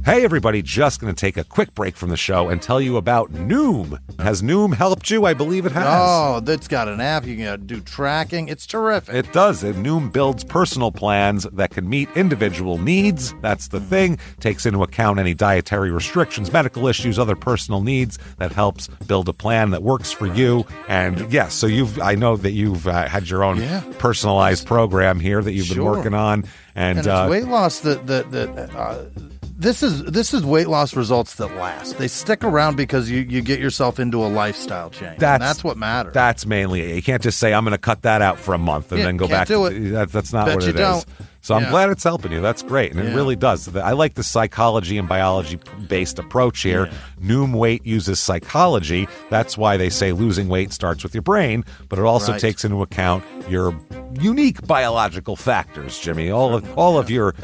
Hey, everybody, just going to take a quick break from the show and tell you about Noom. Has Noom helped you? I believe it has. Oh, that's got an app. You can do tracking. It's terrific. It does. Noom builds personal plans that can meet individual needs. That's the thing. Takes into account any dietary restrictions, medical issues, other personal needs. That helps build a plan that works for you. And yes, so I know that you've had your own personalized program here that you've been working on. And it's weight loss This is weight loss results that last. They stick around because you get yourself into a lifestyle change. That's what matters. That's mainly it. You can't just say, I'm going to cut that out for a month and then go back to it. That's not what it is. So I'm glad it's helping you. That's great. And it really does. I like the psychology and biology-based approach here. Yeah. Noom Weight uses psychology. That's why they say losing weight starts with your brain, but it also takes into account your unique biological factors, Jimmy. All of your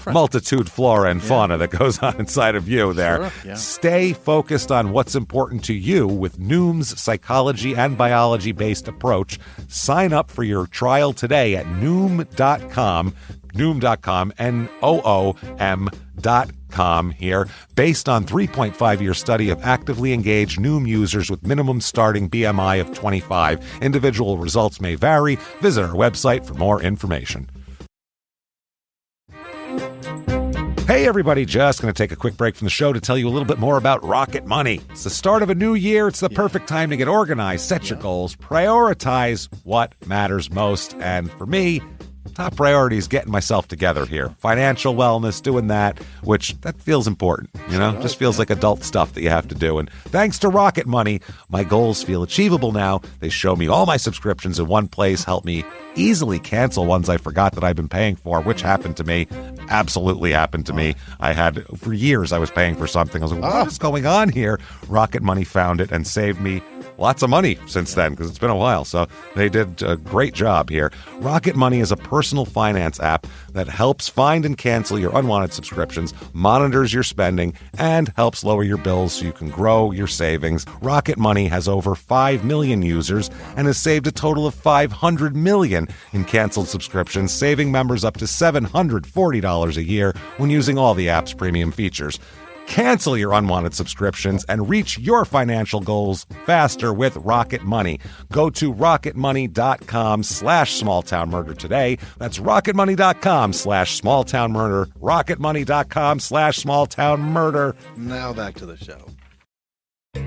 multitude flora and fauna that goes on inside of you there. Sure. Yeah. Stay focused on what's important to you with Noom's psychology and biology-based approach. Sign up for your trial today at Noom.com, Noom.com here, based on 3.5-year study of actively engaged Noom users with minimum starting BMI of 25. Individual results may vary. Visit our website for more information. Hey, everybody, just going to take a quick break from the show to tell you a little bit more about Rocket Money. It's the start of a new year. It's the perfect time to get organized, set your goals, prioritize what matters most. And for me, top priority is getting myself together here. Financial wellness, doing that, which that feels important, just feels like adult stuff that you have to do. And thanks to Rocket Money, my goals feel achievable now. They show me all my subscriptions in one place, help me easily cancel ones I forgot that I've been paying for, which happened to me, absolutely happened to me. For years, I was paying for something. I was like, what is going on here? Rocket Money found it and saved me lots of money since then, because it's been a while. So they did a great job here. Rocket Money is a personal finance app that helps find and cancel your unwanted subscriptions, monitors your spending, and helps lower your bills so you can grow your savings. Rocket Money has over 5 million users and has saved a total of $500 million in canceled subscriptions, saving members up to $740 a year when using all the app's premium features. Cancel your unwanted subscriptions and reach your financial goals faster with Rocket Money. Go to rocketmoney.com/smalltownmurder today. That's rocketmoney.com/smalltownmurder. rocketmoney.com/smalltownmurder. Now back to the show.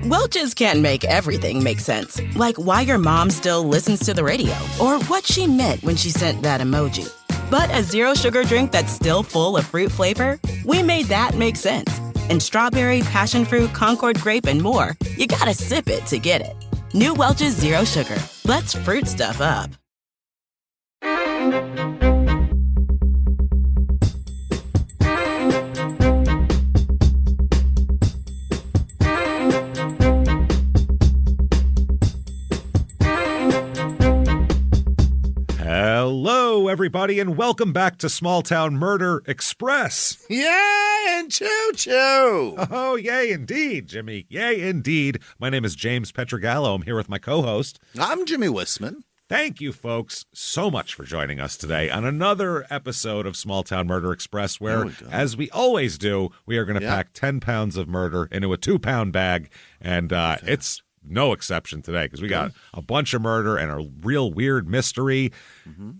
Welch's can't make everything make sense. Like why your mom still listens to the radio or what she meant when she sent that emoji. But a zero sugar drink that's still full of fruit flavor, we made that make sense. And strawberry, passion fruit, Concord grape, and more. You gotta sip it to get it. New Welch's Zero Sugar. Let's fruit stuff up. Hello, everybody, and welcome back to Small Town Murder Express. Yay and choo-choo! Oh, yay indeed, Jimmy. Yay indeed. My name is James Pietragallo. I'm here with my co-host. I'm Jimmie Whisman. Thank you, folks, so much for joining us today on another episode of Small Town Murder Express, where, as we always do, we are going to pack 10 pounds of murder into a 2-pound bag, and it's no exception today because we got a bunch of murder and a real weird mystery.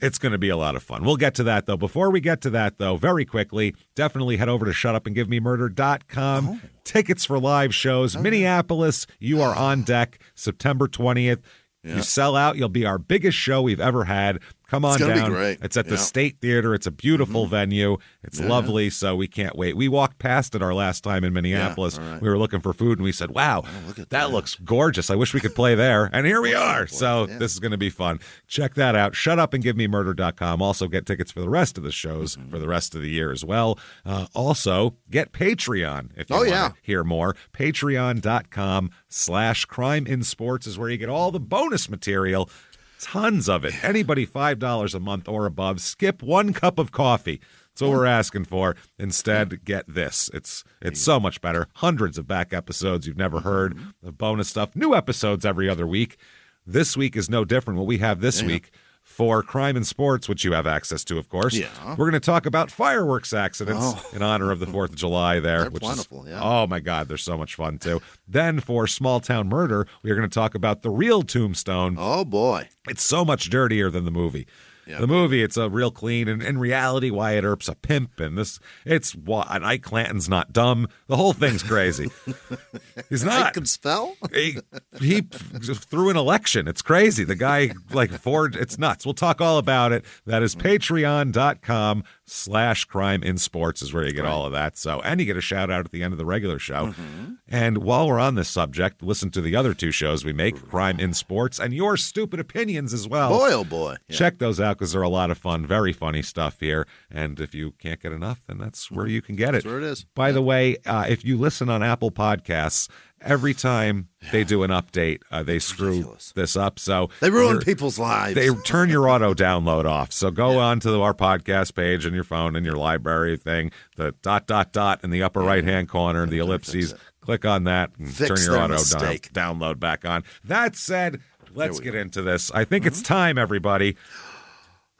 It's going to be a lot of fun. We'll get to that, though. Before we get to that, though, very quickly, definitely head over to shutupandgivememurder.com. Tickets for live shows. Minneapolis, you are on deck September 20th. You sell out, you'll be our biggest show we've ever had. Come on down. It's be great. It's at the State Theater. It's a beautiful venue. It's lovely, so we can't wait. We walked past it our last time in Minneapolis. We were looking for food, and we said, wow, that looks gorgeous. I wish we could play there. And here we are. So this is going to be fun. Check that out. Shutupandgivememurder.com. Also get tickets for the rest of the shows for the rest of the year as well. Also, get Patreon if you want to hear more. Patreon.com/CrimeInSports is where you get all the bonus material. Tons of it. Anybody $5 a month or above, skip 1 cup of coffee. That's what we're asking for. Instead, get this. It's so much better. Hundreds of back episodes you've never heard, the bonus stuff, new episodes every other week. This week is no different. What we have this week, For crime and sports, which you have access to, of course, we're going to talk about fireworks accidents in honor of the 4th of July there. They're plentiful, yeah. Oh, my God, they're so much fun, too. Then for small town murder, we are going to talk about the real Tombstone. Oh, boy. It's so much dirtier than the movie. Yep. The movie, it's a real clean, and in reality, Wyatt Earp's a pimp, and and Ike Clanton's not dumb. The whole thing's crazy. He's not. Ike can spell? He threw an election. It's crazy. The guy, it's nuts. We'll talk all about it. That is patreon.com/crime in sports is where you get all of that. So, and you get a shout out at the end of the regular show. Mm-hmm. And while we're on this subject, listen to the other 2 shows we make, Crime in Sports and Your Stupid Opinions as well. Boy, oh boy. Yeah. Check those out because they're a lot of fun, very funny stuff here. And if you can't get enough, then that's where you can get it. That's where it is. By the way, if you listen on Apple Podcasts, every time they do an update, they screw this up. So they ruin people's lives. They turn your auto download off. So go on to our podcast page on your phone in your library thing, the ... in the upper right-hand corner, the ellipses. Click on that and turn your auto download back on. That said, let's get into this. I think it's time, everybody.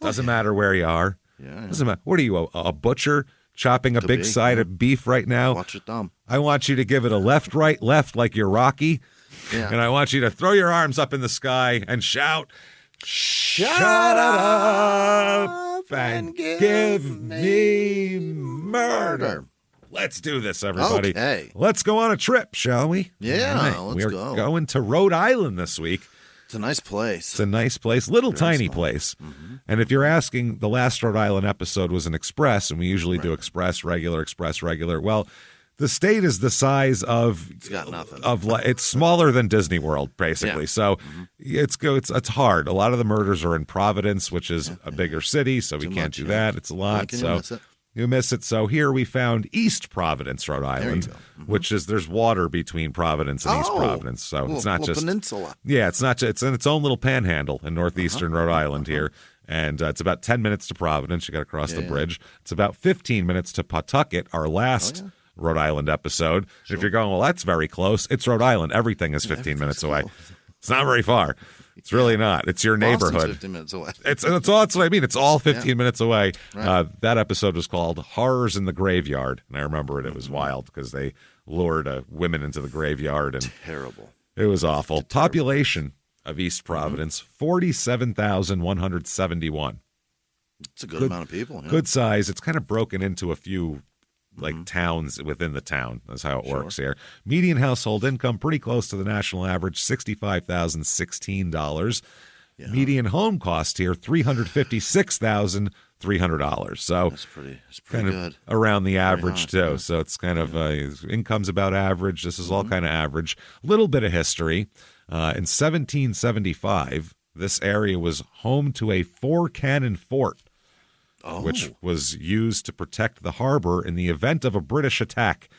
Doesn't matter where you are. Yeah. Doesn't matter. What are you, a butcher chopping a big side of beef right now? Watch it thumb. I want you to give it a left, right, left like you're Rocky. Yeah. And I want you to throw your arms up in the sky and shout, "Shut up and give me murder." Let's do this, everybody. Okay. Let's go on a trip, shall we? Yeah, let's go. We're going to Rhode Island this week. It's a nice place. It's a nice place, little tiny place. Mm-hmm. And if you're asking, the last Rhode Island episode was an express, and we usually do express, regular. Well, the state is the size of it's got nothing. It's smaller than Disney World, basically. Yeah. So it's hard. A lot of the murders are in Providence, which is a bigger city, so we can't do that. It's a lot. You miss it. So here we found East Providence, Rhode Island, which is there's water between Providence and East Providence. So it's not just peninsula. Yeah, it's not. It's in its own little panhandle in northeastern Rhode Island here, and it's about 10 minutes to Providence. You got to cross the bridge. It's about 15 minutes to Pawtucket, our last Rhode Island episode. Sure. If you're going, well, that's very close. It's Rhode Island. Everything is 15 minutes away. It's not very far. It's really not. It's your neighborhood. 15 minutes away. That's what I mean. It's all 15 minutes away. Right. That episode was called Horrors in the Graveyard. And I remember it. It was wild because they lured women into the graveyard. And terrible. It was awful. Population of East Providence, 47,171. It's a good amount of people. Yeah. Good size. It's kind of broken into a few towns within the town. That's how it works here. Median household income pretty close to the national average, $65,016. Yeah. Median home cost here, $356,300. So that's pretty good. Around the average too. Yeah. So it's kind of income's about average. This is all kind of average. Little bit of history. In 1775, this area was home to a 4-cannon fort. Which was used to protect the harbor in the event of a British attack.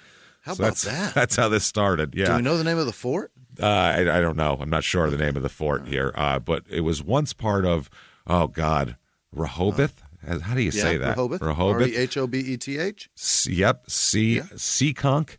How about that? That's how this started, yeah. Do we know the name of the fort? I don't know. I'm not sure the name of the fort here. But it was once part of, Rehoboth? How do you say that? Rehoboth. Rehobeth? Yep. Seekonk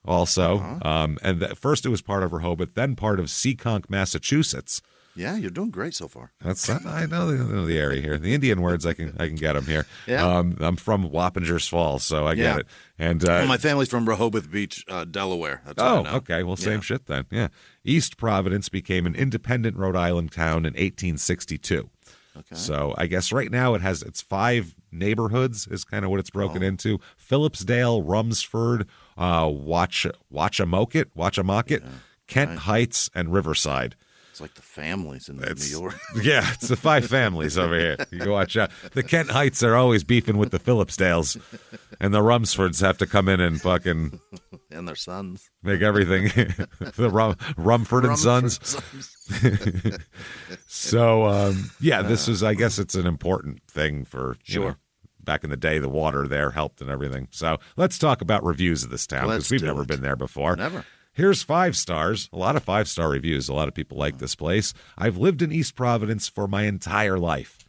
also. And first it was part of Rehoboth, then part of Seekonk, Massachusetts. Yeah, you're doing great so far. I know the area here. The Indian words, I can get them here. Yeah. I'm from Wappingers Falls, so I get it. And my family's from Rehoboth Beach, Delaware. That's what I know. Okay. Well, same shit then. Yeah. East Providence became an independent Rhode Island town in 1862. Okay. So I guess right now it's 5 neighborhoods is kind of what it's broken into. Phillipsdale, Rumsford, Watchamocket, Kent Heights, and Riverside. It's like the families in New York. Yeah, it's the 5 families over here. You watch out. The Kent Heights are always beefing with the Phillipsdales, and the Rumsfords have to come in and fucking... and their sons. Make everything... the Rumford and Sons. So, this is... I guess it's an important thing for... Sure. Back in the day, the water there helped and everything. So let's talk about reviews of this town, because we've never been there before. Never. Here's 5 stars. A lot of 5-star reviews. A lot of people like this place. I've lived in East Providence for my entire life.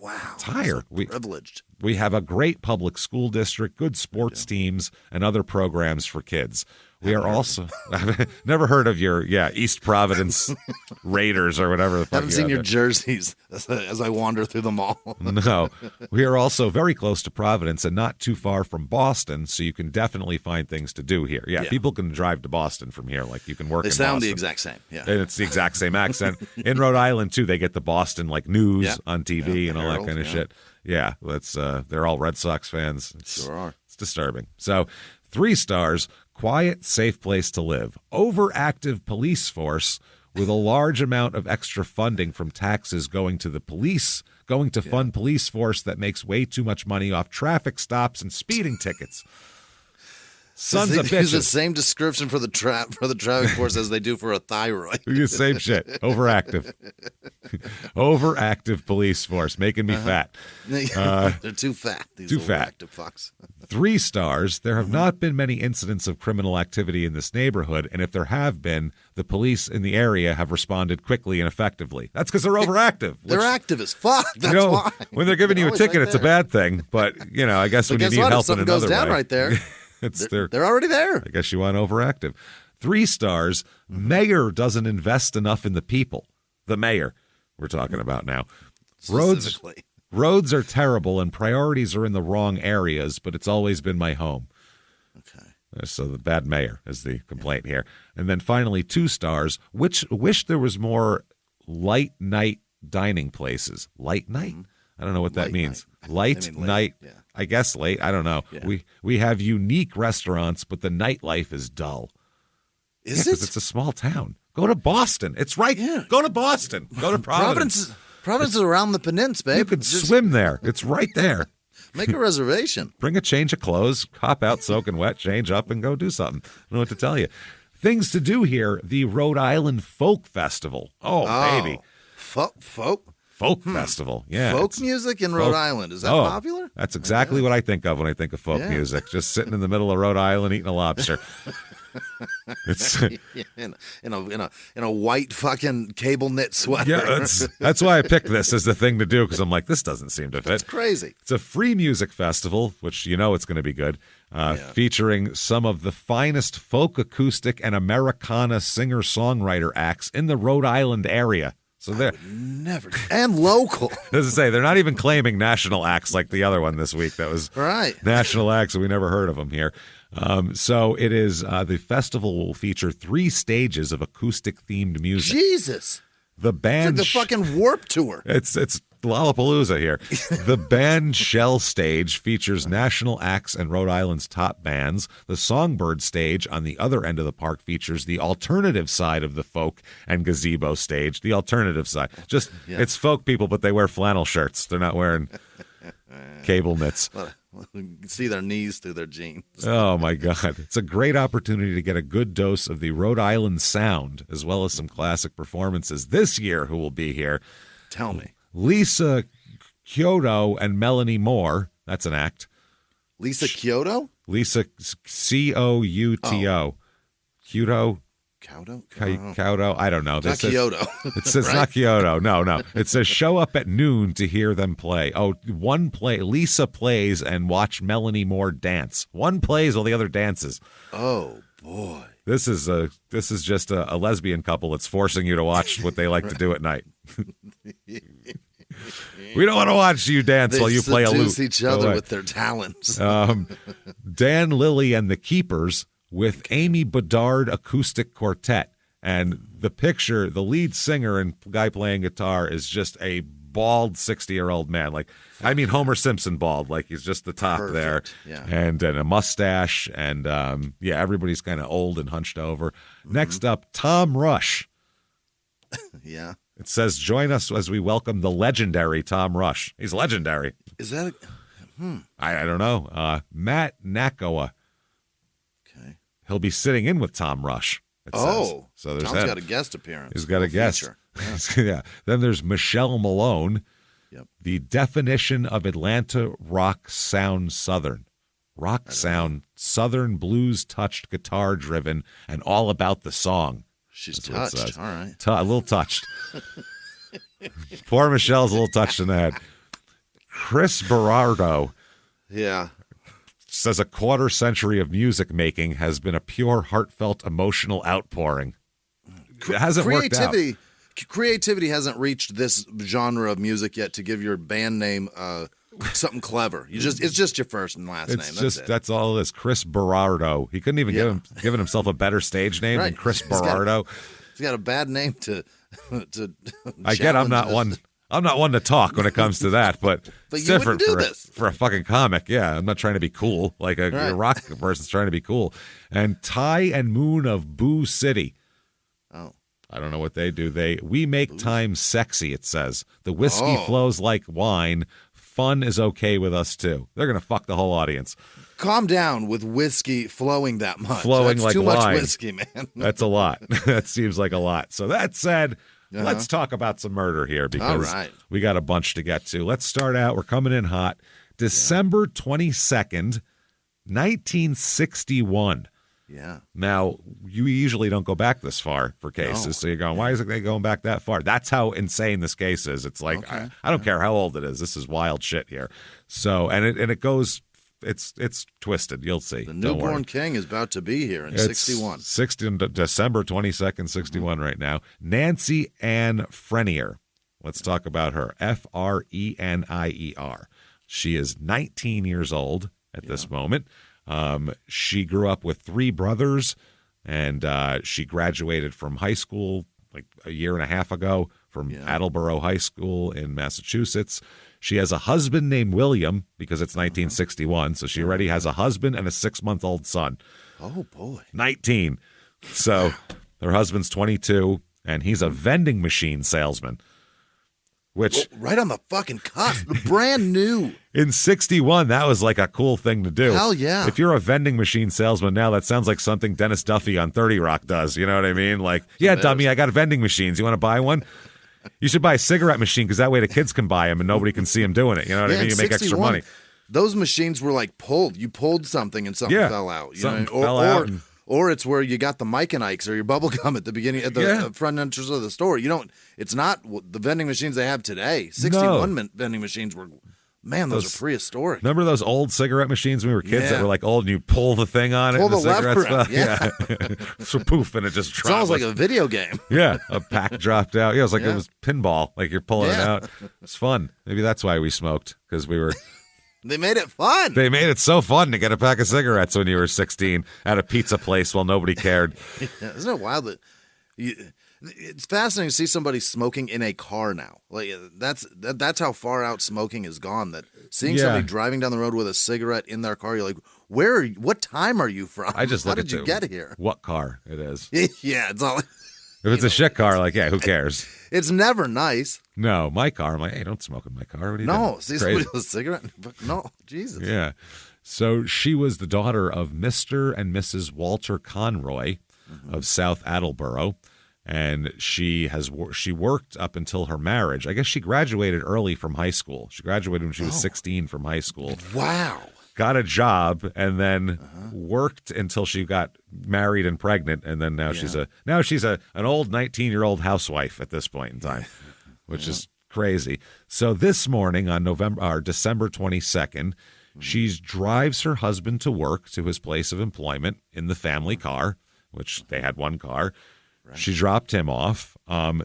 Wow. Entire. So privileged. We have a great public school district, good sports teams, and other programs for kids. We are also I've never heard of your East Providence Raiders or whatever the fuck. Haven't seen your jerseys as I wander through the mall. No, we are also very close to Providence and not too far from Boston, so you can definitely find things to do here. Yeah, people can drive to Boston from here. Like you can work. They in sound Boston. the exact same. Yeah, and it's the exact same accent. In Rhode Island too, they get the Boston like news on TV and all that kind of shit. Yeah, that's they're all Red Sox fans. Sure are. It's disturbing. So, 3 stars. Quiet, safe place to live. Overactive police force with a large amount of extra funding from taxes going to the police, going to fund police force that makes way too much money off traffic stops and speeding tickets. Sons of bitches. Use the same description for the traffic force as they do for a thyroid. Same shit. Overactive. Overactive police force, making me fat. They're too fat. These too fat. Fucks. 3 stars. There have not been many incidents of criminal activity in this neighborhood, and if there have been, the police in the area have responded quickly and effectively. That's because they're overactive. They're active as fuck. That's why. When they're giving you a ticket, it's a bad thing. But I guess when you need help in another way, goes down right there. They're already there. I guess you want overactive. 3 stars. Mayor doesn't invest enough in the people. The mayor we're talking about now. Roads are terrible and priorities are in the wrong areas, but it's always been my home. Okay. So the bad mayor is the complaint here. And then finally 2 stars. Wish there was more light night dining places. Light night? I don't know what that means. Light night. Yeah. I guess late. I don't know. Yeah. We have unique restaurants, but the nightlife is dull. Is it? Because it's a small town. Go to Boston. It's right. Yeah. Go to Boston. Go to Providence. Providence is around the peninsula, babe. You could swim there. It's right there. Make a reservation. Bring a change of clothes, hop out soaking wet, change up, and go do something. I don't know what to tell you. Things to do here, the Rhode Island Folk Festival. Oh baby. Folk Festival, yeah. Folk music in Rhode Island. Is that popular? That's exactly what I think of when I think of folk music. Just sitting in the middle of Rhode Island eating a lobster. It's in a white fucking cable knit sweater. Yeah, that's why I picked this as the thing to do, because I'm like, this doesn't seem to fit. It's crazy. It's a free music festival, which it's going to be good, featuring some of the finest folk, acoustic, and Americana singer-songwriter acts in the Rhode Island area. So they're never and local. As I say, they're not even claiming national acts like the other one this week. That was national acts, and we never heard of them here. So it is the festival will feature 3 stages of acoustic themed music. Jesus, the band, it's like the fucking Warped Tour. It's Lollapalooza here. The band Shell stage features national acts and Rhode Island's top bands. The Songbird stage on the other end of the park features the alternative side of the folk and gazebo stage. The alternative side. It's folk people, but they wear flannel shirts. They're not wearing cable knits. You can see their knees through their jeans. Oh, my God. It's a great opportunity to get a good dose of the Rhode Island sound, as well as some classic performances this year who will be here. Tell me. Lisa Kyoto and Melanie Moore. That's an act. Lisa Kyoto? Lisa Couto. Kyoto? Kyoto? I don't know. Not Kyoto. It says not Kyoto. No. It says show up at noon to hear them play. One play. Lisa plays and watch Melanie Moore dance. One plays while the other dances. Oh, boy. This is just a lesbian couple that's forcing you to watch what they like to do at night. We don't want to watch you dance while you play a lute. They seduce each other with their talents. Dan Lilly and the Keepers with Amy Bedard Acoustic Quartet. And the picture, the lead singer and guy playing guitar is just a bald 60-year-old man. Homer Simpson bald. Like he's just the top there. Yeah. And a mustache. And, everybody's kind of old and hunched over. Mm-hmm. Next up, Tom Rush. Yeah. It says, join us as we welcome the legendary Tom Rush. He's legendary. Is that I don't know. Matt Nakoa. Okay. He'll be sitting in with Tom Rush. So there's Tom's got a guest appearance. He's got a guest. Yeah. Then there's Michelle Malone. Yep. The definition of Atlanta rock sound Southern. Rock sound, Southern blues touched, guitar driven, and all about the song. She's touched. All right. A little touched. Poor Michelle's a little touched in the head. Chris Berardo. Yeah. Says a quarter century of music making has been a pure, heartfelt, emotional outpouring. It hasn't worked out. Creativity hasn't reached this genre of music yet to give your band name something clever. It's just your first and last name. That's all it is. Chris Berardo. He couldn't even given himself a better stage name than Chris Berardo. He's got a bad name to I get I'm not one to talk when it comes to that, but it's different for a fucking comic. Yeah, I'm not trying to be cool like a rock person's trying to be cool. And Ty and Moon of Boo City. Oh. I don't know what they do. We make time sexy, it says. The whiskey flows like wine. Fun is okay with us, too. They're going to fuck the whole audience. Calm down with whiskey flowing that much. Flowing like wine. That's too much whiskey, man. That's a lot. That seems like a lot. So that said, let's talk about some murder here because we got a bunch to get to. Let's start out. We're coming in hot. December 22nd, 1961. Yeah. Now, you usually don't go back this far for cases. No. So you're going, why is it they going back that far? That's how insane this case is. It's like, I don't care how old it is. This is wild shit here. So, and it goes, it's twisted. You'll see. The newborn king is about to be here in 61. December 22nd, 61 right now. Nancy Ann Frenier. Let's talk about her. Frenier. She is 19 years old at this moment. She grew up with 3 brothers, and she graduated from high school like a year and a half ago from Attleboro High School in Massachusetts. She has a husband named William because it's 1961, so she already has a husband and a 6-month-old son. Oh, boy. 19. So her husband's 22, and he's a vending machine salesman. Which right on the fucking cusp, brand new. In 61, that was like a cool thing to do. Hell yeah. If you're a vending machine salesman now, that sounds like something Dennis Duffy on 30 Rock does. You know what I mean? Like, yeah, dummy, I got vending machines. You want to buy one? You should buy a cigarette machine because that way the kids can buy them and nobody can see them doing it. You know what I mean? You make extra money. Those machines were like pulled. You pulled something and something fell out. Something fell out. Or it's where you got the Mike and Ike's or your bubble gum at the beginning, at the front entrance of the store. It's not the vending machines they have today. 61 vending machines were, man, those are prehistoric. Remember those old cigarette machines when we were kids that were like old and you pull the thing on it? Pull and the lever out. Yeah. So poof, and it just dropped. Sounds like a video game. Yeah, a pack dropped out. Yeah, it was like it was pinball, like you're pulling it out. It's fun. Maybe that's why we smoked, because we were... They made it fun. They made it so fun to get a pack of cigarettes when you were 16 at a pizza place while nobody cared. Isn't it wild that it's fascinating to see somebody smoking in a car now. Like that's how far out smoking has gone. That seeing somebody driving down the road with a cigarette in their car, you're like, where are you? What time are you from? I just look how did you get here? What if It's all. If it's a shit car, like, who cares? It's never nice. No, my car. I'm like, hey, don't smoke in my car. What are you doing? See somebody with a cigarette? No, Jesus. Yeah. So she was the daughter of Mr. and Mrs. Walter Conroy of South Attleboro, and she worked up until her marriage. I guess she graduated early from high school. She graduated when she was 16 from high school. Wow. Got a job and then worked until she got married and pregnant, and then now she's an old 19-year-old housewife at this point in time, which is crazy. So this morning on December 22nd, she drives her husband to work to his place of employment in the family car, which they had one car. Right. She dropped him off.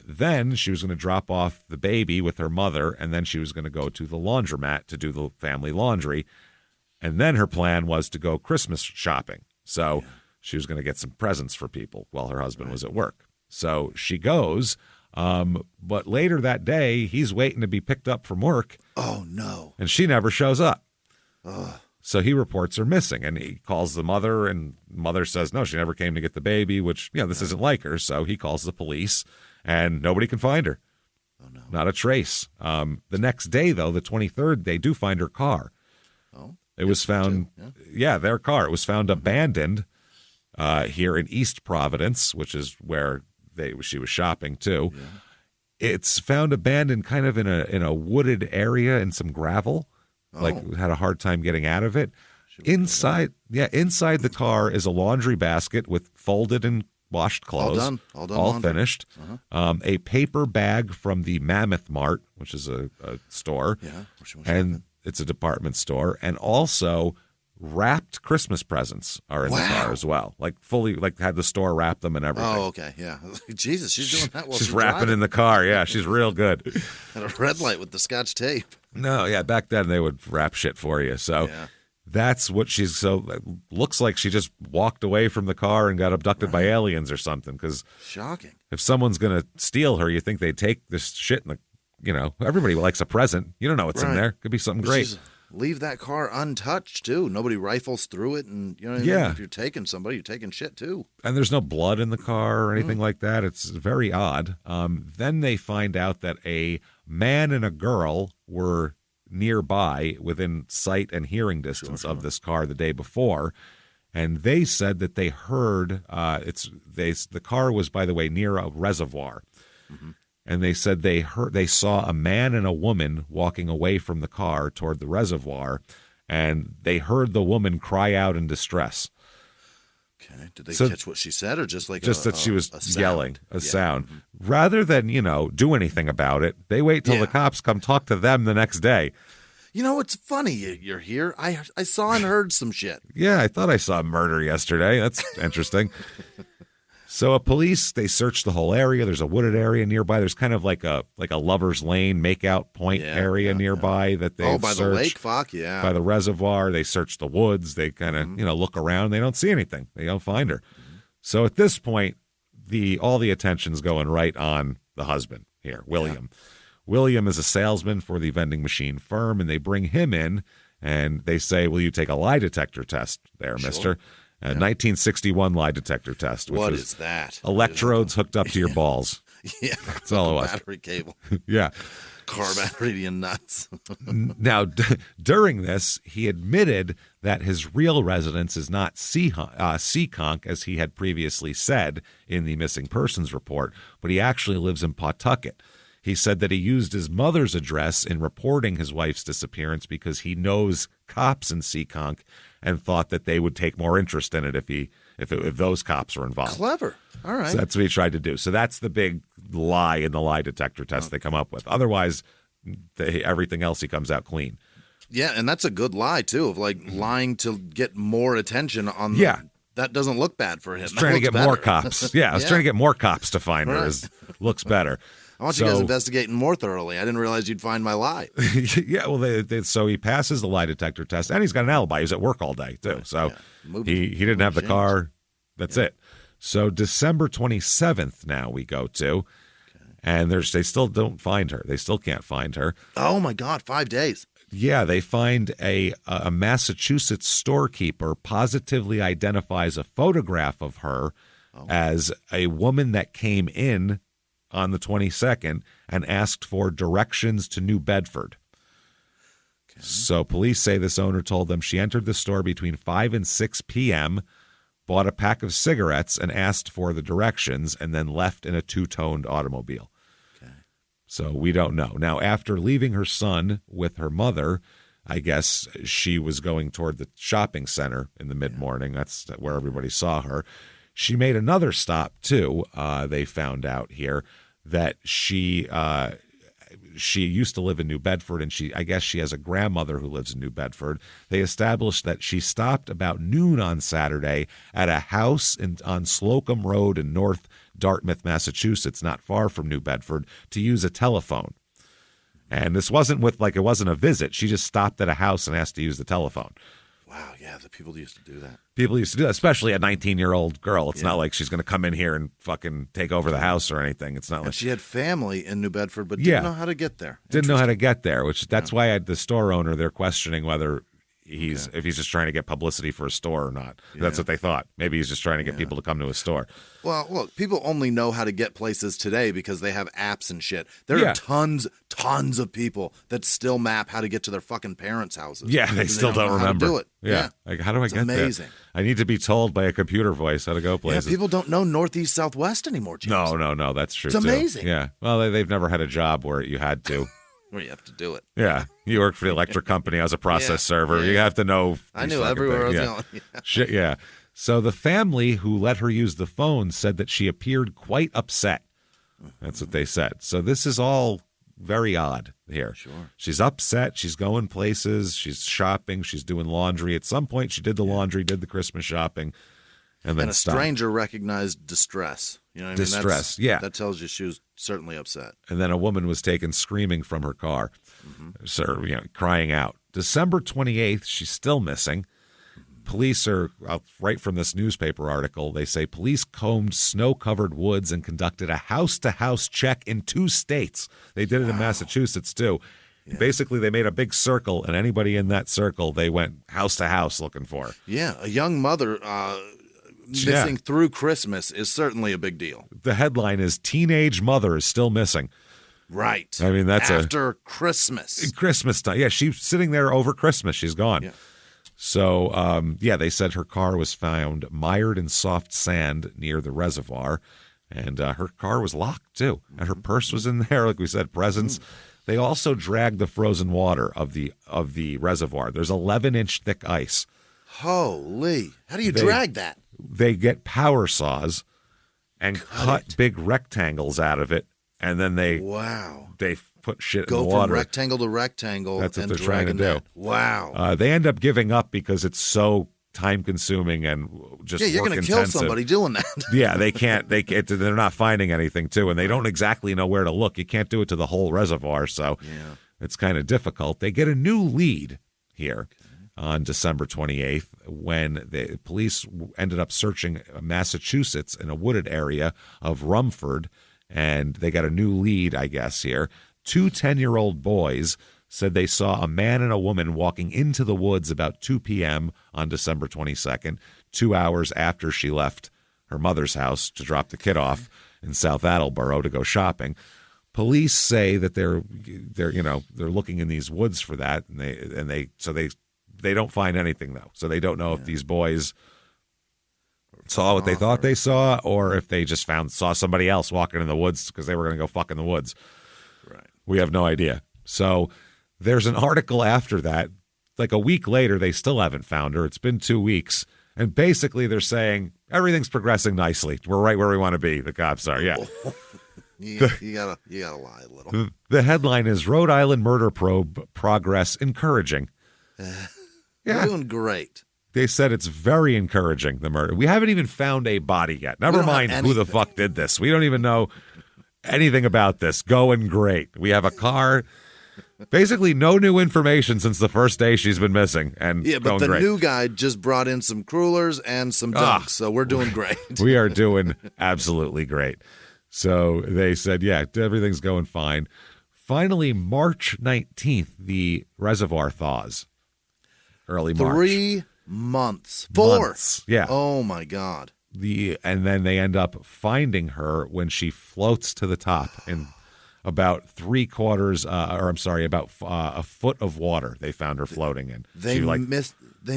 Then she was going to drop off the baby with her mother, and then she was going to go to the laundromat to do the family laundry. And then her plan was to go Christmas shopping. So she was going to get some presents for people while her husband was at work. So she goes, but later that day, he's waiting to be picked up from work. Oh, no. And she never shows up. So he reports her missing, and he calls the mother, and mother says, no, she never came to get the baby, which, this isn't like her. So he calls the police, and nobody can find her. Oh, no. Not a trace. The next day, though, the 23rd, they do find her car. Oh. It was found, their car. It was found abandoned here in East Providence, which is where she was shopping too. Yeah. It's found abandoned kind of in a wooded area in some gravel. Like had a hard time getting out of it. Inside the car is a laundry basket with folded and washed clothes. All done. All finished. A paper bag from the Mammoth Mart, which is a store. Yeah. And it's a department store, and also wrapped Christmas presents are in the car as well. Like fully, like had the store wrap them and everything. Oh, okay, yeah. Jesus, she's doing that while she's wrapping driving. In the car. Yeah, she's real good. And a red light with the Scotch tape. No, yeah, back then they would wrap shit for you. So that's what she's. So looks like she just walked away from the car and got abducted by aliens or something. Because shocking. If someone's gonna steal her, you think they'd take this shit in the. You know, everybody likes a present. You don't know what's in there. Could be something great. Leave that car untouched, too. Nobody rifles through it. And, you know what I mean? If you're taking somebody, you're taking shit, too. And there's no blood in the car or anything like that. It's very odd. Then they find out that a man and a girl were nearby within sight and hearing distance of this car the day before. And they said that they heard the car was, by the way, near a reservoir. Mm-hmm. And they said they saw a man and a woman walking away from the car toward the reservoir, and they heard the woman cry out in distress. Okay. Did they catch what she said, or just that she was yelling a sound? Mm-hmm. Rather than, do anything about it, they wait till the cops come talk to them the next day. You know, it's funny you're here. I saw and heard some shit. Yeah, I thought I saw a murder yesterday. That's interesting. So police, they search the whole area. There's a wooded area nearby. There's kind of like a lover's lane, makeout point area nearby that they by the lake, fuck yeah. By the reservoir, they search the woods. They kind of look around. They don't see anything. They don't find her. Mm-hmm. So at this point, all the attention's going right on the husband here, William. Yeah. William is a salesman for the vending machine firm, and they bring him in and they say, "Will you take a lie detector test, there, Mister?" 1961 lie detector test. What is that? Electrodes hooked up to your balls. Yeah. That's all it was. Battery cable. Yeah. Car battery to your nuts. Now, during this, he admitted that his real residence is not Seekonk, as he had previously said in the missing persons report, but he actually lives in Pawtucket. He said that he used his mother's address in reporting his wife's disappearance because he knows cops in Seekonk and thought that they would take more interest in it if those cops were involved. Clever. All right. So that's what he tried to do. So that's the big lie in the lie detector test they come up with. Otherwise, everything else he comes out clean. Yeah, and that's a good lie, too, of lying to get more attention on the... Yeah. That doesn't look bad for him. He's trying to get more cops. Yeah, I was trying to get more cops to find her. Looks better. I want you guys investigating more thoroughly. I didn't realize you'd find my lie. Yeah, well, so he passes the lie detector test, and he's got an alibi. He was at work all day, too. So he didn't have the car. That's it. So December 27th now we go to, and they still don't find her. They still can't find her. Oh, my God, 5 days. Yeah, they find a Massachusetts storekeeper positively identifies a photograph of her as a woman that came in on the 22nd and asked for directions to New Bedford. Okay. So police say this owner told them she entered the store between 5 and 6 p.m., bought a pack of cigarettes and asked for the directions, and then left in a two-toned automobile. Okay. So we don't know. Now, after leaving her son with her mother, I guess she was going toward the shopping center in the mid-morning. That's where everybody saw her. She made another stop, too. They found out here that she used to live in New Bedford, and I guess she has a grandmother who lives in New Bedford. They established that she stopped about noon on Saturday at a house on Slocum Road in North Dartmouth, Massachusetts, not far from New Bedford, to use a telephone. And this wasn't it wasn't a visit. She just stopped at a house and asked to use the telephone. Wow, yeah, the people used to do that. People used to do that, especially a 19-year-old girl. It's not like she's going to come in here and fucking take over the house or anything. It's not like she had family in New Bedford, but didn't know how to get there. Didn't know how to get there, that's why the store owner, they're questioning whether if he's just trying to get publicity for a store or not. Yeah. That's what they thought. Maybe he's just trying to get people to come to his store. Well, look, people only know how to get places today because they have apps and shit. There are tons of people that still map how to get to their fucking parents' houses. Yeah, they still don't remember. How to do it. Yeah. Like, how do I get there? Amazing. I need to be told by a computer voice how to go places. Yeah, people don't know northeast, southwest anymore, James. No, that's true. It's amazing. Yeah. Well, they've never had a job where you had to. Where you have to do it. Yeah. You work for the electric company as a process server. You have to know. I knew everywhere I was going. Shit, yeah. So the family who let her use the phone said that she appeared quite upset. That's what they said. So this is all very odd here. Sure. She's upset. She's going places. She's shopping. She's doing laundry. At some point, she did the laundry, did the Christmas shopping, and then stopped. Stranger recognized distress. You know what I mean? Distress, That tells you she was certainly upset. And then a woman was taken screaming from her car, crying out. December 28th, she's still missing. Police are, right from this newspaper article, they say police combed snow-covered woods and conducted a house-to-house check in 2 states. They did it in Massachusetts, too. Yeah. Basically, they made a big circle, and anybody in that circle, they went house-to-house looking for. Yeah, a young mother missing through Christmas is certainly a big deal. The headline is, Teenage Mother is Still Missing. Right. I mean, that's after Christmas. Christmas time. Yeah, she's sitting there over Christmas. She's gone. Yeah. So, they said her car was found mired in soft sand near the reservoir, and her car was locked, too. And her purse was in there, like we said, presents. They also dragged the frozen water of the reservoir. There's 11-inch thick ice. Holy. How do you drag that? They get power saws and cut big rectangles out of it, and then they put shit in the water. Go from rectangle to rectangle. That's what they're trying to do. That. Wow. They end up giving up because it's so time-consuming and just you're going to kill somebody doing that. Yeah, they can't. They're not finding anything too, and they don't exactly know where to look. You can't do it to the whole reservoir, so it's kind of difficult. They get a new lead here on December 28th when the police ended up searching Massachusetts in a wooded area of Rumford, and they got a new lead, I guess, here. 2 10-year-old boys said they saw a man and a woman walking into the woods about 2 p.m. on December 22nd, 2 hours after she left her mother's house to drop the kid off in South Attleboro to go shopping. Police say that they're looking in these woods for that, and they don't find anything though. So they don't know if these boys saw what they thought they saw, or if they just saw somebody else walking in the woods because they were going to go fuck in the woods. Right. We have no idea. So there's an article after that. Like a week later, they still haven't found her. It's been 2 weeks. And basically they're saying everything's progressing nicely. We're right where we want to be. The cops are. Yeah. You gotta lie a little. The headline is Rhode Island murder probe progress encouraging. We're doing great. They said it's very encouraging, the murder. We haven't even found a body yet. Never mind who the fuck did this. We don't even know anything about this. Going great. We have a car. Basically, no new information since the first day she's been missing. And but the new guy just brought in some crullers and some dunks, so we're doing great. We are doing absolutely great. So they said, everything's going fine. Finally, March 19th, the reservoir thaws. Early March. 3 months. 4 months. Yeah. Oh, my God. And then they end up finding her when she floats to the top in about about a foot of water. They found her floating in. They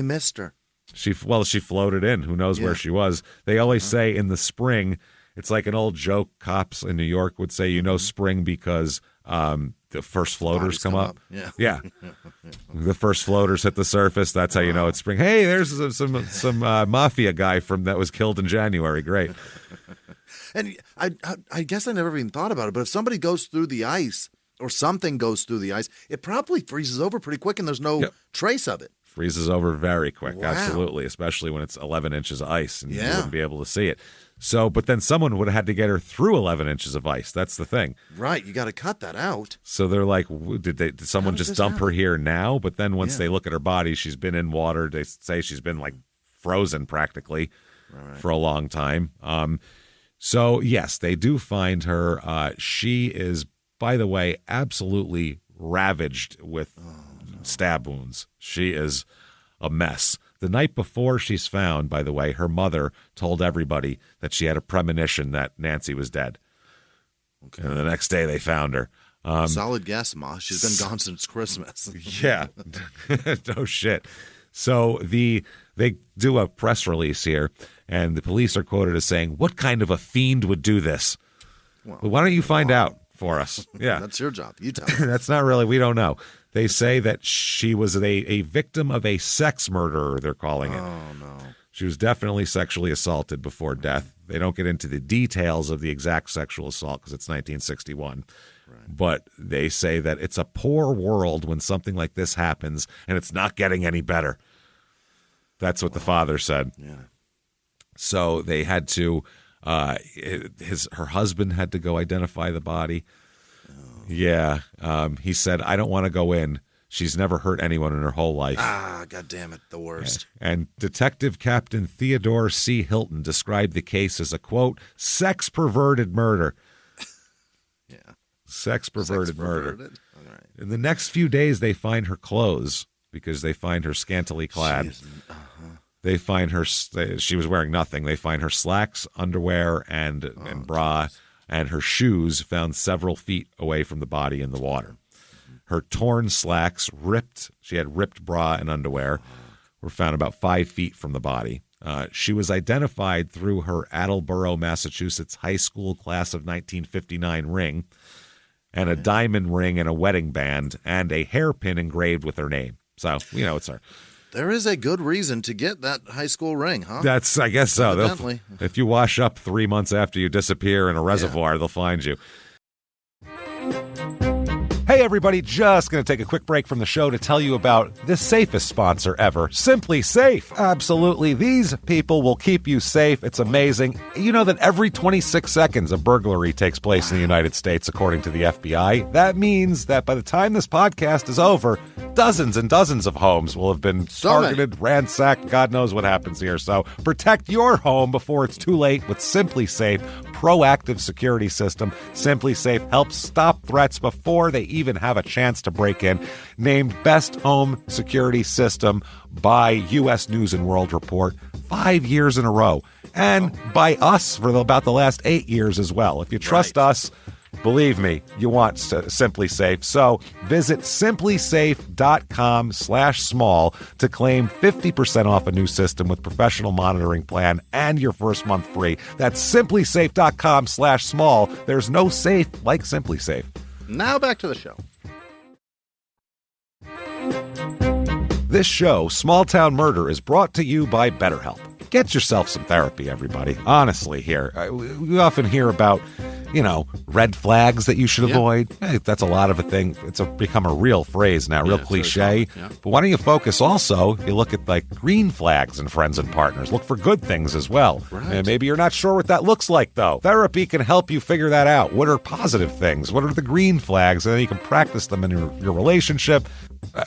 missed her. She floated in. Who knows where she was? They always say in the spring, it's like an old joke cops in New York would say, spring because the first floaters come up. Yeah. The first floaters hit the surface. That's how you know it's spring. Hey, there's some mafia guy that was killed in January. Great. And I guess I never even thought about it, but if somebody goes through the ice or something goes through the ice, it probably freezes over pretty quick and there's no trace of it. Freezes over very quick. Wow. Absolutely. Especially when it's 11 inches of ice and you wouldn't be able to see it. So, but then someone would have had to get her through 11 inches of ice. That's the thing. Right. You got to cut that out. So they're like, did someone just dump her here now? But then once they look at her body, she's been in water. They say she's been like frozen practically for a long time. So yes, they do find her. She is, by the way, absolutely ravaged with stab wounds. She is a mess. The night before she's found, by the way, her mother told everybody that she had a premonition that Nancy was dead. Okay. And the next day they found her. Solid guess, Ma. She's been gone since Christmas. Yeah. No shit. So they do a press release here, and the police are quoted as saying, "What kind of a fiend would do this?" Well, why don't you find out for us? Yeah. That's your job. You tell me. That's not really, we don't know. They say that she was a victim of a sex murderer, they're calling it. Oh, no. She was definitely sexually assaulted before death. They don't get into the details of the exact sexual assault because it's 1961. But they say that it's a poor world when something like this happens, and it's not getting any better. That's what the father said. Yeah. So they had to, her husband had to go identify the body. Oh. Yeah. He said, I don't want to go in. She's never hurt anyone in her whole life. God damn it, the worst. And Detective Captain Theodore C. Hilton described the case as a, quote, sex-perverted murder. Yeah. Sex-perverted murder. All right. In the next few days, they find her clothes because they find her scantily clad. They find her, she was wearing nothing. They find her slacks, underwear, and bra, and her shoes found several feet away from the body in the water. Her torn slacks, she had ripped bra and underwear, were found about 5 feet from the body. She was identified through her Attleboro, Massachusetts high school class of 1959 ring, and a diamond ring and a wedding band, and a hairpin engraved with her name. So, it's her. There is a good reason to get that high school ring, huh? I guess so. Evidently. If you wash up 3 months after you disappear in a reservoir, they'll find you. Hey, everybody, just going to take a quick break from the show to tell you about the safest sponsor ever, Simply Safe. Absolutely. These people will keep you safe. It's amazing. You know that every 26 seconds a burglary takes place in the United States, according to the FBI. That means that by the time this podcast is over, dozens and dozens of homes will have been targeted, ransacked. God knows what happens here. So protect your home before it's too late with Simply Safe proactive security system. Simply Safe helps stop threats before they even have a chance to break in. Named Best Home Security System by U.S. News and World Report 5 years in a row. And by us for about the last 8 years as well. If you trust us, believe me, you want Simply Safe. So visit simplysafe.com/small to claim 50% off a new system with professional monitoring plan and your first month free. That's simplysafe.com/small. There's no safe like Simply Safe. Now back to the show. This show, Small Town Murder, is brought to you by BetterHelp. Get yourself some therapy, everybody. Honestly, here. We often hear about, red flags that you should avoid. Hey, that's a lot of a thing. It's become a real phrase now, real cliche. Yeah. But why don't you focus also, you look at like green flags in friends and partners. Look for good things as well. Right. And maybe you're not sure what that looks like, though. Therapy can help you figure that out. What are positive things? What are the green flags? And then you can practice them in your relationship.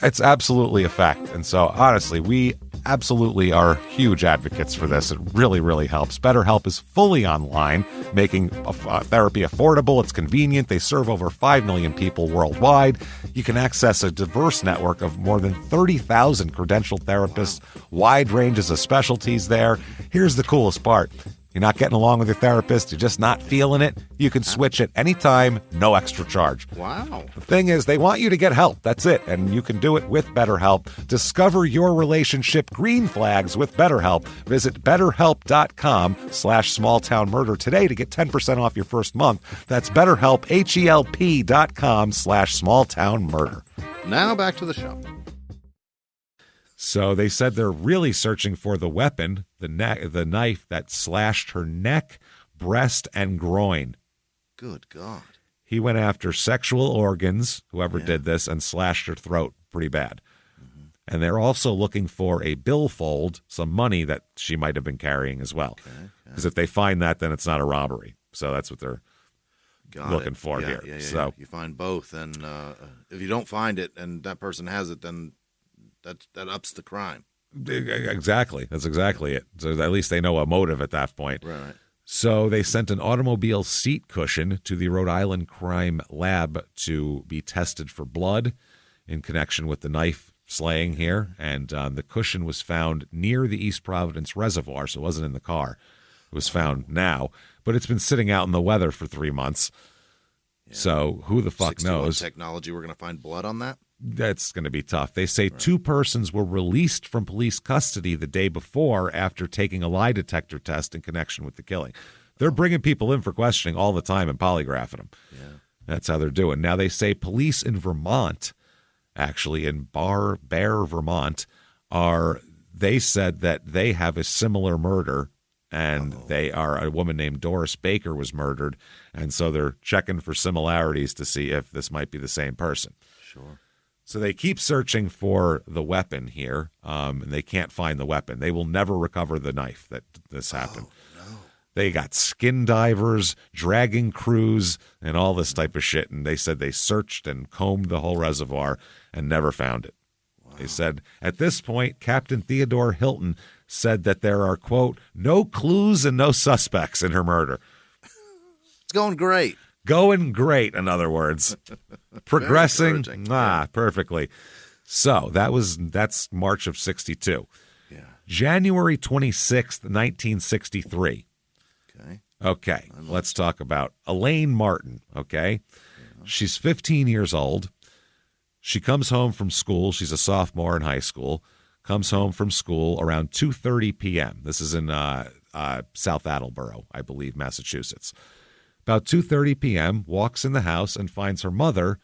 It's absolutely a fact. And so, honestly, we absolutely are huge advocates for this. It really, really helps. BetterHelp is fully online, making therapy affordable. It's convenient. They serve over 5 million people worldwide. You can access a diverse network of more than 30,000 credentialed therapists, wide ranges of specialties there. Here's the coolest part. You're not getting along with your therapist, you're just not feeling it, you can switch at any time, no extra charge. Wow. The thing is, they want you to get help. That's it. And you can do it with BetterHelp. Discover your relationship green flags with BetterHelp. Visit BetterHelp.com/smalltownmurder today to get 10% off your first month. That's BetterHelp, HELP.com/smalltownmurder. Now back to the show. So they said they're really searching for the weapon, the knife that slashed her neck, breast, and groin. Good God. He went after sexual organs, whoever did this, and slashed her throat pretty bad. Mm-hmm. And they're also looking for a billfold, some money that she might have been carrying as well. Because if they find that, then it's not a robbery. So that's what they're looking for here. Yeah, so you find both, and if you don't find it and that person has it, then that ups the crime. Exactly. That's exactly it. So at least they know a motive at that point. Right. So they sent an automobile seat cushion to the Rhode Island crime lab to be tested for blood in connection with the knife slaying here. And the cushion was found near the East Providence reservoir, so it wasn't in the car. It was found now. But it's been sitting out in the weather for 3 months. Yeah. So who the fuck knows? Technology, we're going to find blood on that? That's going to be tough. They say 2 persons were released from police custody the day before after taking a lie detector test in connection with the killing. They're bringing people in for questioning all the time and polygraphing them. Yeah. That's how they're doing. Now, they say police in Vermont, actually in Bear, Vermont, they said that they have a similar murder and a woman named Doris Baker was murdered, and so they're checking for similarities to see if this might be the same person. Sure. So they keep searching for the weapon here, and they can't find the weapon. They will never recover the knife that this happened. Oh, no. They got skin divers, dragging crews, and all this type of shit, and they said they searched and combed the whole reservoir and never found it. Wow. They said, at this point, Captain Theodore Hilton said that there are, quote, no clues and no suspects in her murder. It's going great. Going great, in other words. Progressing, perfectly. So that's March of 62. Yeah. January 26th, 1963. Okay, let's talk about Elaine Martin, okay? Yeah. She's 15 years old. She comes home from school. She's a sophomore in high school. Comes home from school around 2:30 p.m. This is in South Attleboro, I believe, Massachusetts. About 2:30 p.m., walks in the house and finds her mother,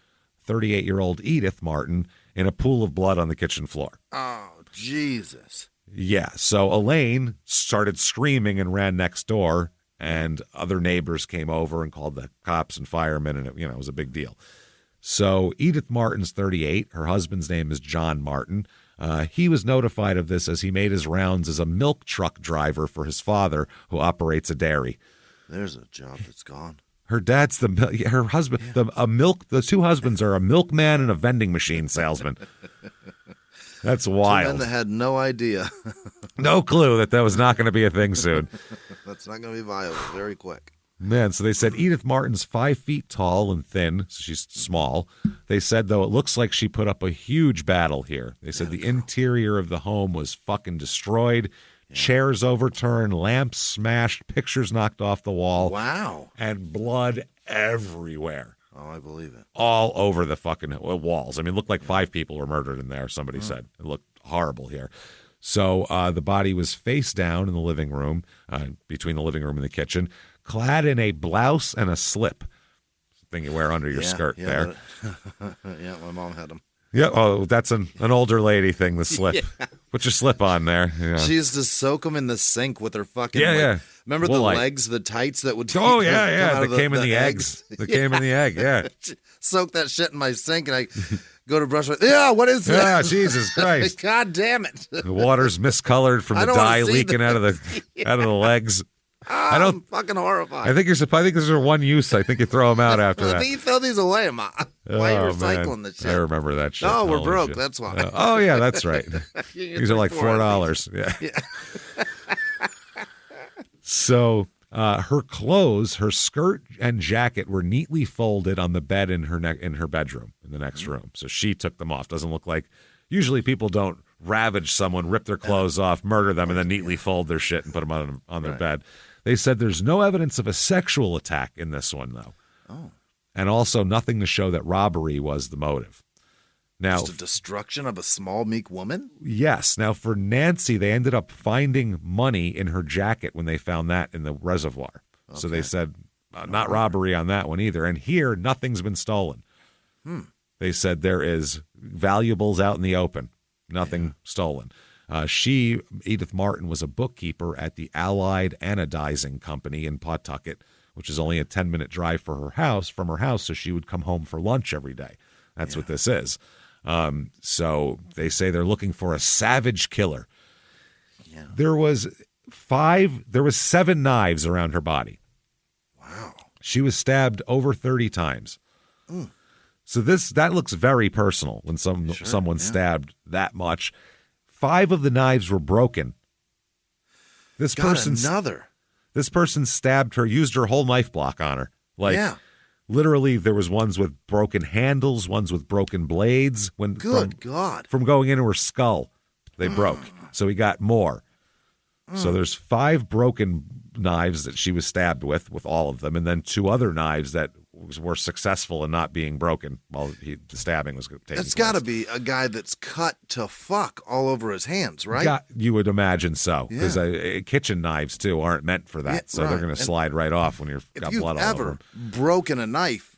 38-year-old Edith Martin, in a pool of blood on the kitchen floor. Oh, Jesus. Yeah, so Elaine started screaming and ran next door, and other neighbors came over and called the cops and firemen, and it was a big deal. So Edith Martin's 38. Her husband's name is John Martin. He was notified of this as he made his rounds as a milk truck driver for his father, who operates a dairy. There's a job that's gone. Her dad's her husband. Yeah. The two husbands are a milkman and a vending machine salesman. That's wild. Two men that had no idea. No clue that was not going to be a thing soon. That's not going to be viable very quick. Man, so they said Edith Martin's 5 feet tall and thin, so she's small. They said, though, it looks like she put up a huge battle here. They said the interior of the home was fucking destroyed. Yeah. Chairs overturned, lamps smashed, pictures knocked off the wall. Wow. And blood everywhere. Oh, I believe it. All over the fucking walls. I mean, it looked like 5 people were murdered in there, somebody said. It looked horrible here. So the body was face down in the living room, between the living room and the kitchen, clad in a blouse and a slip, thing you wear under your skirt there. Yeah, my mom had them. Yeah, oh, that's an older lady thing, the slip. Yeah. Put your slip on there. Yeah. She used to soak them in the sink with her fucking Remember the legs, the tights that would Oh, yeah. That came in the eggs. That came in the egg, yeah. Soak that shit in my sink and I go to brush with what is this? Yeah, Jesus Christ. God damn it. The water's miscolored from the dye leaking out of the legs. I'm fucking horrified. I think there's one use. I think you throw them out after that. I think you throw these away, Ma. Why are you recycling this shit? I remember that shit. Oh, we're broke. Shit. That's why. Oh, yeah, that's right. These are like $4. Yeah. So her clothes, her skirt and jacket were neatly folded on the bed in her bedroom in the next room. So she took them off. Doesn't look like usually people don't ravage someone, rip their clothes off, murder them, and then neatly fold their shit and put them on their bed. They said there's no evidence of a sexual attack in this one, though. Oh. And also nothing to show that robbery was the motive. Now, just a destruction of a small, meek woman? Yes. Now, for Nancy, they ended up finding money in her jacket when they found that in the reservoir. Okay. So they said not robbery on that one either. And here, nothing's been stolen. They said there is valuables out in the open. Nothing stolen. Edith Martin, was a bookkeeper at the Allied Anodizing Company in Pawtucket, which is only a 10-minute drive from her house, so she would come home for lunch every day. That's what this is. So they say they're looking for a savage killer. Yeah. There was 7 knives around her body. Wow. She was stabbed over 30 times. So that looks very personal when someone stabbed that much. 5 of the knives were broken. This person stabbed her, used her whole knife block on her. Literally, there was ones with broken handles, ones with broken blades. From going into her skull, they broke. So he got more. So there's 5 broken knives that she was stabbed with all of them, and then 2 other knives that were successful in not being broken while the stabbing was taking place. It's got to be a guy that's cut to fuck all over his hands, right? You would imagine so, because kitchen knives, too, aren't meant for that, so they're going to slide right off when you've got blood all over them. If you've ever broken a knife,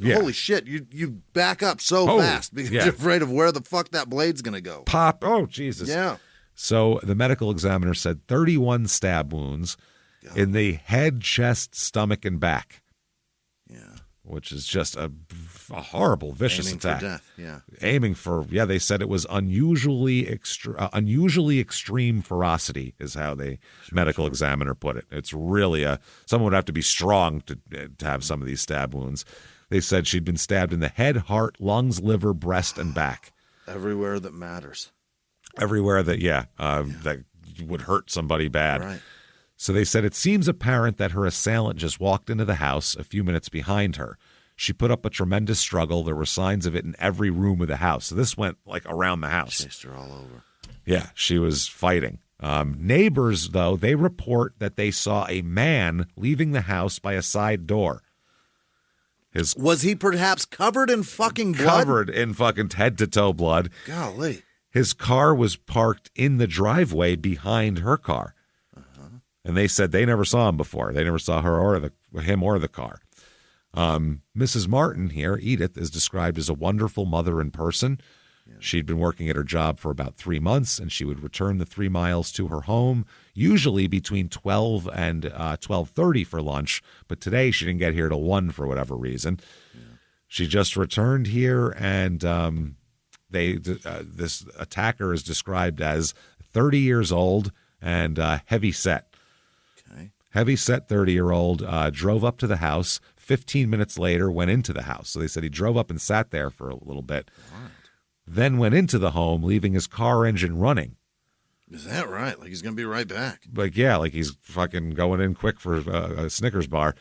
holy shit, you back up so fast because you're afraid of where the fuck that blade's going to go. Pop. Oh, Jesus. Yeah. So the medical examiner said 31 stab wounds in the head, chest, stomach, and back. Yeah. Which is just a horrible, vicious attack. Aiming for death, yeah. Aiming for, they said it was unusually extreme ferocity is how the medical examiner put it. It's really someone would have to be strong to have some of these stab wounds. They said she'd been stabbed in the head, heart, lungs, liver, breast, and back. Everywhere that matters. Everywhere that, that would hurt somebody bad. Right. So they said it seems apparent that her assailant just walked into the house a few minutes behind her. She put up a tremendous struggle. There were signs of it in every room of the house. So this went like around the house. Chased her all over. Yeah, she was fighting. Neighbors, though, they report that they saw a man leaving the house by a side door. Was he perhaps covered in fucking blood? Covered in fucking head-to-toe blood. Golly. His car was parked in the driveway behind her car. And they said they never saw him before. They never saw her or him or the car. Mrs. Martin here, Edith, is described as a wonderful mother in person. Yeah. She'd been working at her job for about 3 months, and she would return the 3 miles to her home, usually between 12 and 12:30 for lunch. But today she didn't get here till 1 for whatever reason. Yeah. She just returned here, and this attacker is described as 30 years old and heavy set. Heavy set 30-year-old drove up to the house. 15 minutes later, went into the house. So they said he drove up and sat there for a little bit. Right. Then went into the home, leaving his car engine running. Is that right? Like he's going to be right back. Like, yeah, like he's fucking going in quick for a Snickers bar.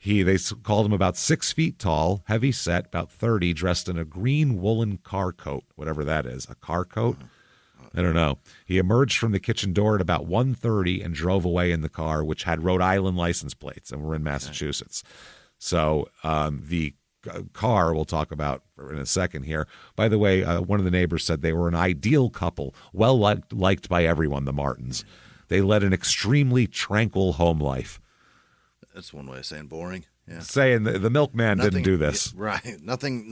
They called him about 6 feet tall, heavy set, about 30, dressed in a green woolen car coat, whatever that is. A car coat? I don't know. He emerged from the kitchen door at about 1:30 and drove away in the car, which had Rhode Island license plates, and we're in Massachusetts. Okay. So the car we'll talk about in a second here. By the way, one of the neighbors said they were an ideal couple, well liked by everyone, the Martins. They led an extremely tranquil home life. That's one way of saying boring. Yeah. Saying the milkman didn't do this. Right. Nothing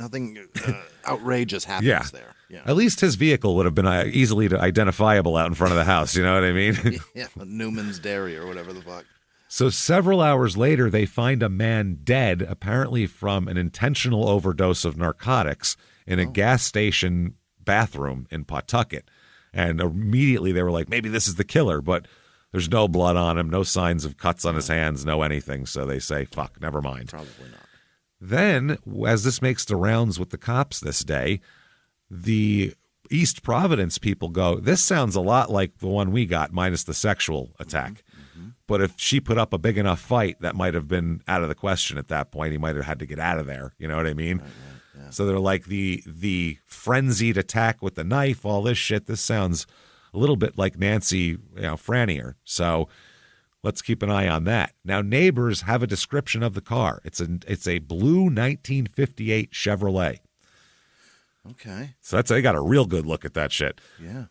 outrageous happens there. Yeah. At least his vehicle would have been easily identifiable out in front of the house. You know what I mean? Yeah. Newman's Dairy or whatever the fuck. So several hours later, they find a man dead, apparently from an intentional overdose of narcotics in a gas station bathroom in Pawtucket. And immediately they were like, maybe this is the killer, but there's no blood on him, no signs of cuts on his hands, no anything. So they say, fuck, never mind. Probably not. Then, as this makes the rounds with the cops this day, the East Providence people go, this sounds a lot like the one we got, minus the sexual attack. Mm-hmm. But if she put up a big enough fight, that might have been out of the question at that point. He might have had to get out of there. You know what I mean? Right, yeah. So they're like the frenzied attack with the knife, all this shit. This sounds a little bit like Nancy, Franier. So let's keep an eye on that. Now, neighbors have a description of the car. It's a blue 1958 Chevrolet. Okay. So they got a real good look at that shit. Yeah.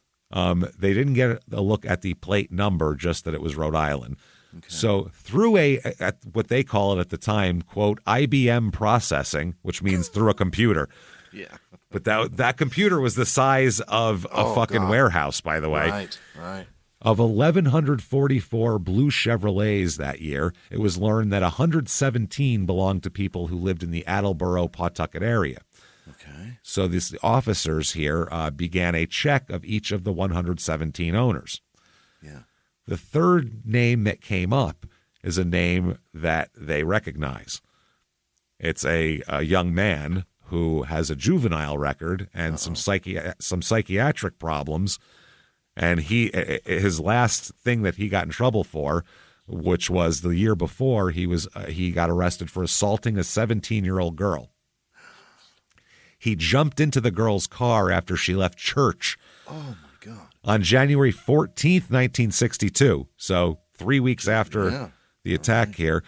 They didn't get a look at the plate number, just that it was Rhode Island. Okay. So through at what they call it at the time, quote, IBM processing, which means through a computer. Yeah. But that computer was the size of a fucking warehouse, by the way. Right. Of 1,144 blue Chevrolets that year, it was learned that 117 belonged to people who lived in the Attleboro, Pawtucket area. Okay. So the officers here began a check of each of the 117 owners. Yeah. The third name that came up is a name that they recognize. It's a young man who has a juvenile record and some psychiatric problems. And his last thing that he got in trouble for, which was the year before, he got arrested for assaulting a 17-year-old girl. He jumped into the girl's car after she left church. Oh, my God. On January 14th, 1962, so 3 weeks after the attack here,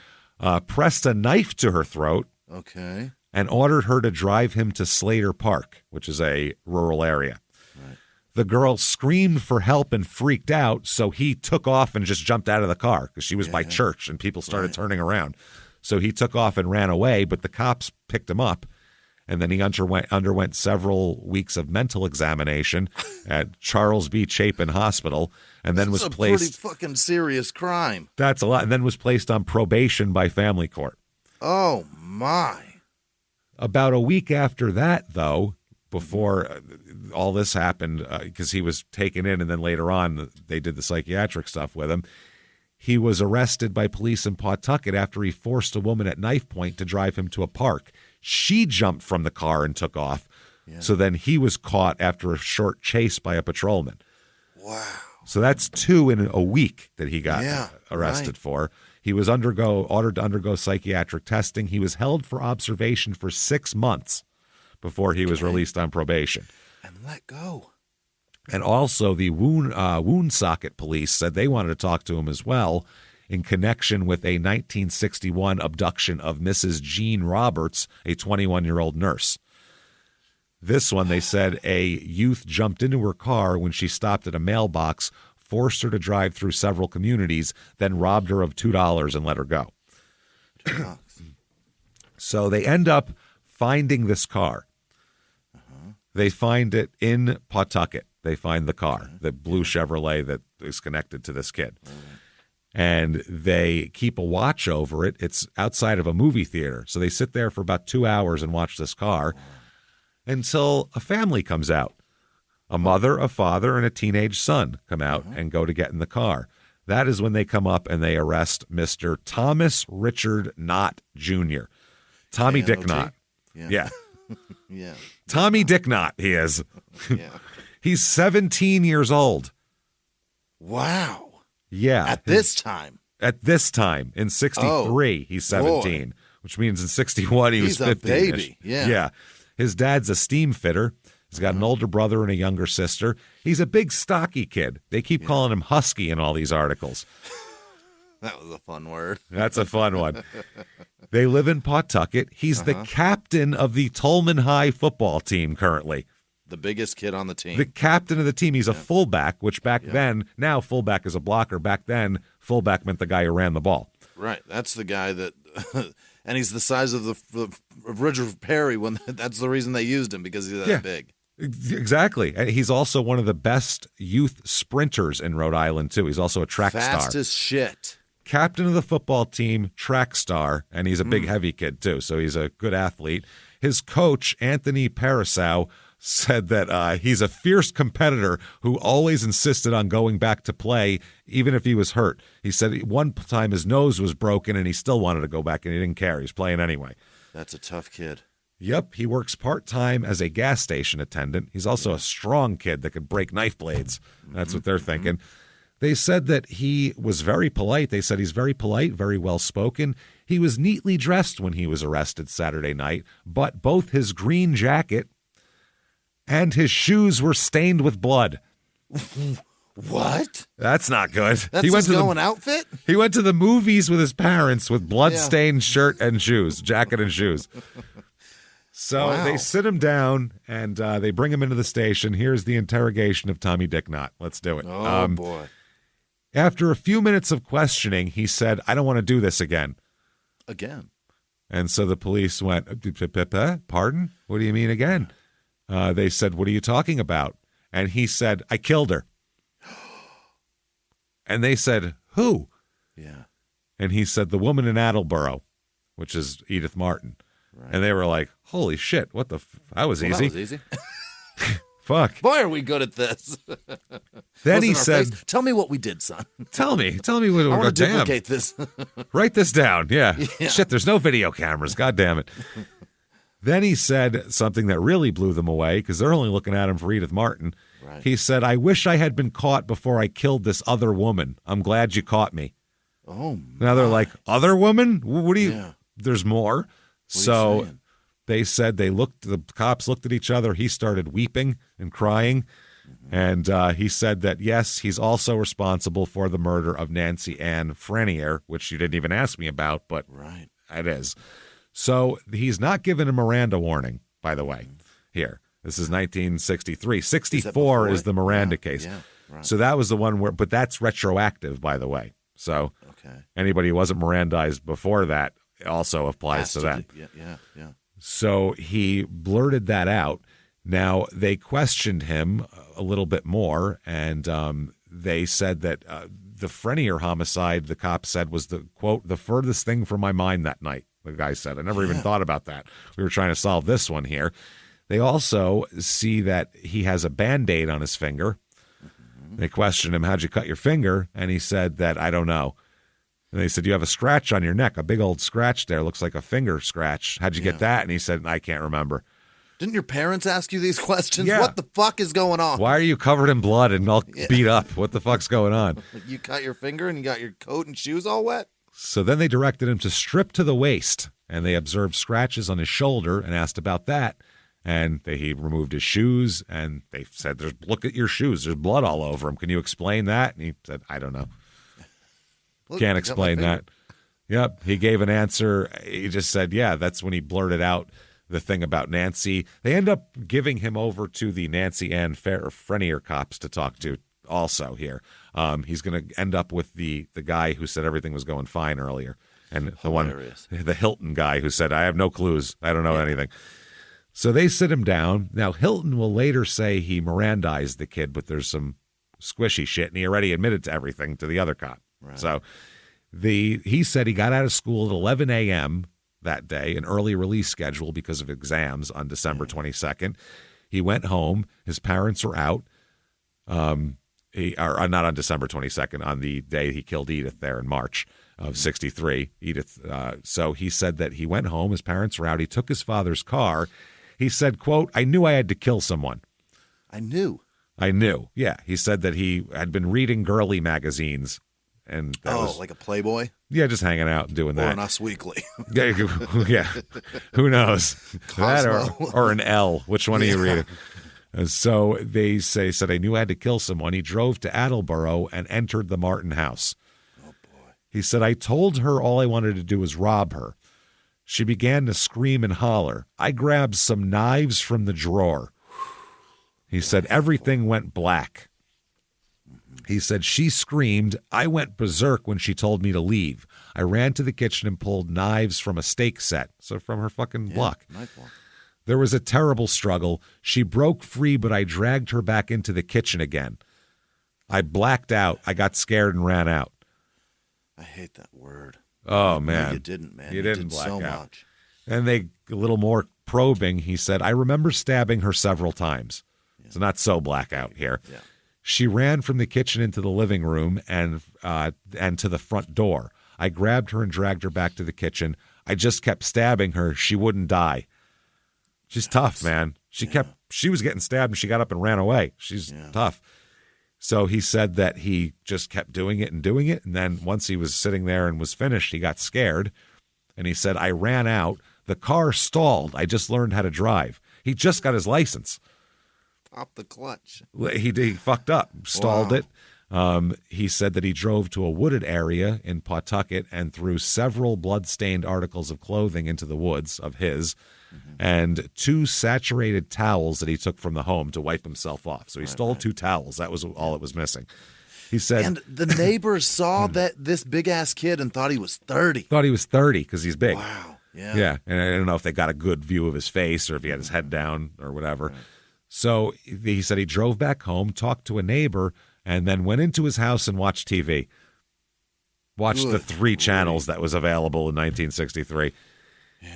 pressed a knife to her throat. Okay. And ordered her to drive him to Slater Park, which is a rural area. Right. The girl screamed for help and freaked out, so he took off and just jumped out of the car because she was by church and people started turning around. So he took off and ran away, but the cops picked him up. And then he underwent several weeks of mental examination at Charles B. Chapin Hospital, and then was placed. That's a pretty fucking serious crime. That's a lot. And then was placed on probation by family court. Oh my! About a week after that, though, before all this happened, because he was taken in, and then later on they did the psychiatric stuff with him. He was arrested by police in Pawtucket after he forced a woman at knife point to drive him to a park. She jumped from the car and took off. Yeah. So then he was caught after a short chase by a patrolman. Wow. So that's 2 in a week that he got arrested for. He was ordered to undergo psychiatric testing. He was held for observation for 6 months before he was released on probation. And let go. And also the Woonsocket police said they wanted to talk to him as well in connection with a 1961 abduction of Mrs. Jean Roberts, a 21-year-old nurse. This one, they said a youth jumped into her car when she stopped at a mailbox, forced her to drive through several communities, then robbed her of $2 and let her go. So they end up finding this car. They find it in Pawtucket. They find the car, the blue Chevrolet that is connected to this kid. And they keep a watch over it. It's outside of a movie theater. So they sit there for about 2 hours and watch this car until a family comes out. A mother, a father, and a teenage son come out and go to get in the car. That is when they come up and they arrest Mr. Thomas Richard Knott Jr. Tommy Dick Knott. Yeah. Yeah. Tommy Dick Knott, he is. Yeah. He's 17 years old. Wow. Yeah. At this time. In 63, he's 17, which means in 61 he was 15. He's a baby. Yeah. Yeah. His dad's a steam fitter. He's got an older brother and a younger sister. He's a big, stocky kid. They keep calling him Husky in all these articles. That was a fun word. That's a fun one. They live in Pawtucket. He's the captain of the Tolman High football team currently. The biggest kid on the team. The captain of the team. He's a fullback, which back then, now fullback is a blocker. Back then, fullback meant the guy who ran the ball. Right. That's the guy that, and he's the size of of Richard Perry. When that's the reason they used him, because he's that big. Exactly. And he's also one of the best youth sprinters in Rhode Island, too. He's also a track star. Fast as shit. Captain of the football team, track star, and he's a big, heavy kid, too, so he's a good athlete. His coach, Anthony Parasow, said that he's a fierce competitor who always insisted on going back to play, even if he was hurt. He said one time his nose was broken, and he still wanted to go back, and he didn't care. He's playing anyway. That's a tough kid. Yep, he works part-time as a gas station attendant. He's also a strong kid that could break knife blades. That's what they're thinking. They said that he was very polite. They said he's very polite, very well-spoken. He was neatly dressed when he was arrested Saturday night, but both his green jacket and his shoes were stained with blood. What? That's not good. That's his going outfit? He went to the movies with his parents with blood-stained shirt and shoes, jacket and shoes. So they sit him down, and they bring him into the station. Here's the interrogation of Tommy Dick Knott. Let's do it. Oh, boy. After a few minutes of questioning, he said, "I don't want to do this again." Again? And so the police went, "Pardon? What do you mean again?" They said, "What are you talking about?" And he said, "I killed her." And they said, "Who?" Yeah. And he said, "The woman in Attleboro," which is Edith Martin. Right. And they were like, "Holy shit, what the that was easy." That was easy. Fuck. Boy, are we good at this. Then he said, "Tell me what we did, son. Tell me what I want to duplicate this." Write this down. Yeah. Shit, there's no video cameras. God damn it. Then he said something that really blew them away, because they're only looking at him for Edith Martin. Right. He said, "I wish I had been caught before I killed this other woman. I'm glad you caught me." Oh, now they're like, "Other woman? What do you?" Yeah. There's more. So they said the cops looked at each other. He started weeping and crying. And he said that, yes, he's also responsible for the murder of Nancy Ann Frenier, which you didn't even ask me about, but it is. So he's not given a Miranda warning, by the way, here. This is 1963. 64 is the Miranda case. Yeah, right. So that was the one but that's retroactive, by the way. So anybody who wasn't Mirandized before that also applies to that. Yeah. So he blurted that out. Now, they questioned him a little bit more, and they said that the Frenier homicide, the cop said, was the, quote, the furthest thing from my mind that night, the guy said. I never even thought about that. We were trying to solve this one here. They also see that he has a Band-Aid on his finger. They questioned him, how'd you cut your finger? And he said that, I don't know. And they said, you have a scratch on your neck, a big old scratch there. Looks like a finger scratch. How'd you get that? And he said, I can't remember. Didn't your parents ask you these questions? Yeah. What the fuck is going on? Why are you covered in blood and all beat up? What the fuck's going on? You cut your finger and you got your coat and shoes all wet? So then they directed him to strip to the waist, and they observed scratches on his shoulder and asked about that. And he removed his shoes, and they said, look at your shoes. There's blood all over them. Can you explain that? And he said, I don't know. Can't explain that. Yep. He gave an answer. He just said, yeah, that's when he blurted out the thing about Nancy. They end up giving him over to the Nancy Ann Frenier cops to talk to also here. He's going to end up with the guy who said everything was going fine earlier. And the Hilton guy who said, I have no clues. I don't know anything. So they sit him down. Now, Hilton will later say he Mirandized the kid, but there's some squishy shit, and he already admitted to everything to the other cop. Right. So he said he got out of school at 11 a.m., that day, an early release schedule because of exams on December 22nd. He went home. His parents were out. Not on December 22nd, on the day he killed Edith there in March of 63. Edith. So he said that he went home. His parents were out. He took his father's car. He said, quote, I knew I had to kill someone. I knew. Yeah. He said that he had been reading girly magazines. And like a Playboy? Yeah, just hanging out and doing that. Or an Us Weekly. Yeah, who knows? That or an L. Which one are you reading? So they said, I knew I had to kill someone. He drove to Attleboro and entered the Martin house. Oh, boy. He said, I told her all I wanted to do was rob her. She began to scream and holler. I grabbed some knives from the drawer. He said, everything went black. He said, she screamed. I went berserk when she told me to leave. I ran to the kitchen and pulled knives from a steak set. So from her fucking block. Knife block. There was a terrible struggle. She broke free, but I dragged her back into the kitchen again. I blacked out. I got scared and ran out. I hate that word. Oh, man. No, you didn't, man. You didn't black so out. Much. And a little more probing, he said, I remember stabbing her several times. Yeah. So not so blackout here. Yeah. She ran from the kitchen into the living room and to the front door. I grabbed her and dragged her back to the kitchen. I just kept stabbing her. She wouldn't die. She's tough, man. She was getting stabbed and she got up and ran away. She's tough. So he said that he just kept doing it. And then once he was sitting there and was finished, he got scared. And he said, I ran out. The car stalled. I just learned how to drive. He just got his license. Off the clutch. He fucked up, stalled it. He said that he drove to a wooded area in Pawtucket and threw several blood-stained articles of clothing into the woods of his and 2 saturated towels that he took from the home to wipe himself off. So he stole 2 towels. That was all it was missing. He said, and the neighbors saw that this big-ass kid and thought he was 30. Thought he was 30 because he's big. Wow. Yeah. And I don't know if they got a good view of his face or if he had his head down or whatever. Right. So he said he drove back home, talked to a neighbor, and then went into his house and watched TV. Watched the 3 channels that was available in 1963. Yeah.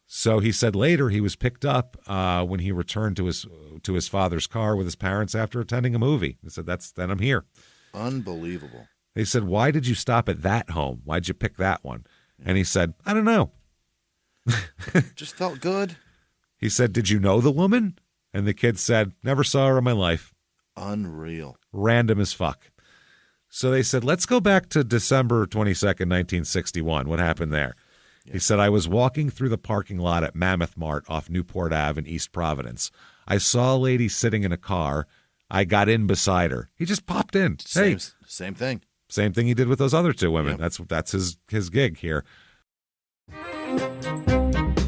So he said later he was picked up when he returned to his father's car with his parents after attending a movie. He said, then I'm here. Unbelievable. They said, why did you stop at that home? Why'd you pick that one? And he said, I don't know. Just felt good. He said, did you know the woman? And the kid said, never saw her in my life. Unreal. Random as fuck. So they said, let's go back to December 22nd, 1961. What happened there? Yeah. He said, I was walking through the parking lot at Mammoth Mart off Newport Ave in East Providence. I saw a lady sitting in a car. I got in beside her. He just popped in. Same thing. Same thing he did with those other 2 women. Yep. That's his gig here.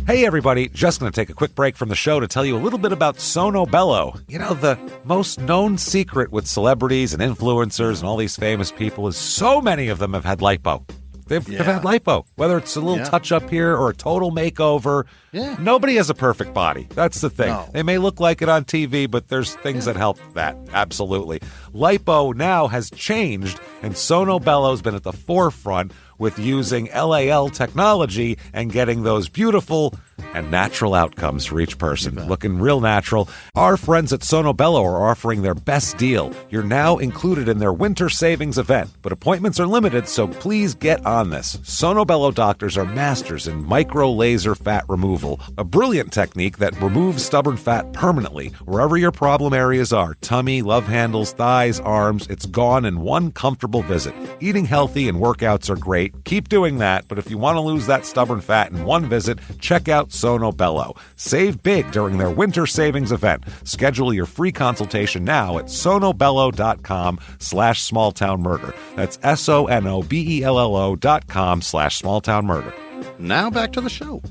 Hey, everybody. Just going to take a quick break from the show to tell you a little bit about Sono Bello. You know, the most known secret with celebrities and influencers and all these famous people is so many of them have had lipo. They've had lipo, whether it's a little touch up here or a total makeover. Yeah. Nobody has a perfect body. That's the thing. No. They may look like it on TV, but there's things that help that. Absolutely. Lipo now has changed, and Sono Bello's been at the forefront with using LAL technology and getting those beautiful and natural outcomes for each person. Looking real natural. Our friends at Sono Bello are offering their best deal. You're now included in their winter savings event, but appointments are limited, so please get on this. Sono Bello doctors are masters in micro laser fat removal, a brilliant technique that removes stubborn fat permanently wherever your problem areas are. Tummy, love handles, thighs, arms, it's gone in one comfortable visit. Eating healthy and workouts are great. Keep doing that, but if you want to lose that stubborn fat in one visit, check out Sono Bello. Save big during their winter savings event. Schedule your free consultation now at sonobello.com/smalltownmurder. That's SONOBELLO.com/smalltownmurder. Now back to the show.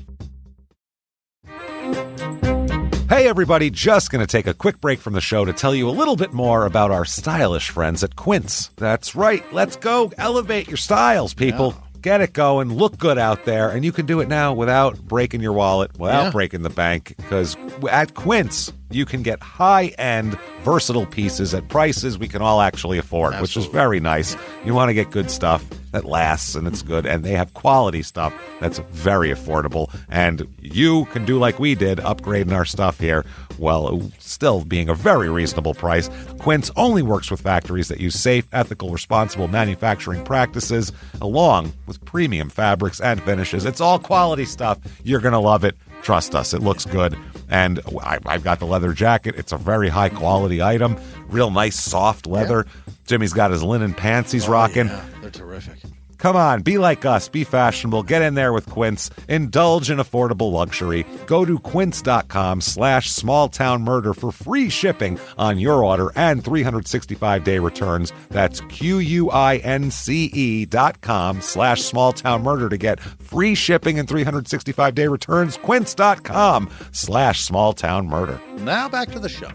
Hey everybody, just going to take a quick break from the show to tell you a little bit more about our stylish friends at Quince. That's right, let's go elevate your styles, people. Yeah. Get it going, look good out there, and you can do it now without breaking your wallet, without breaking the bank, because at Quince, you can get high-end, versatile pieces at prices we can all actually afford, which is very nice. You want to get good stuff that lasts and it's good, and they have quality stuff that's very affordable, and you can do like we did, upgrading our stuff here, while still being a very reasonable price. Quince only works with factories that use safe, ethical, responsible manufacturing practices, along with premium fabrics and finishes. It's all quality stuff. You're going to love it. Trust us, it looks good. And I've got the leather jacket. It's a very high-quality item. Real nice, soft leather. Yeah. Jimmie's got his linen pants he's rocking. Yeah, they're terrific. Come on, be like us. Be fashionable. Get in there with Quince. Indulge in affordable luxury. Go to quince.com/smalltownmurder for free shipping on your order and 365-day returns. That's QUINCE.com/smalltownmurder to get free shipping and 365-day returns. Quince.com/smalltownmurder. Now back to the show.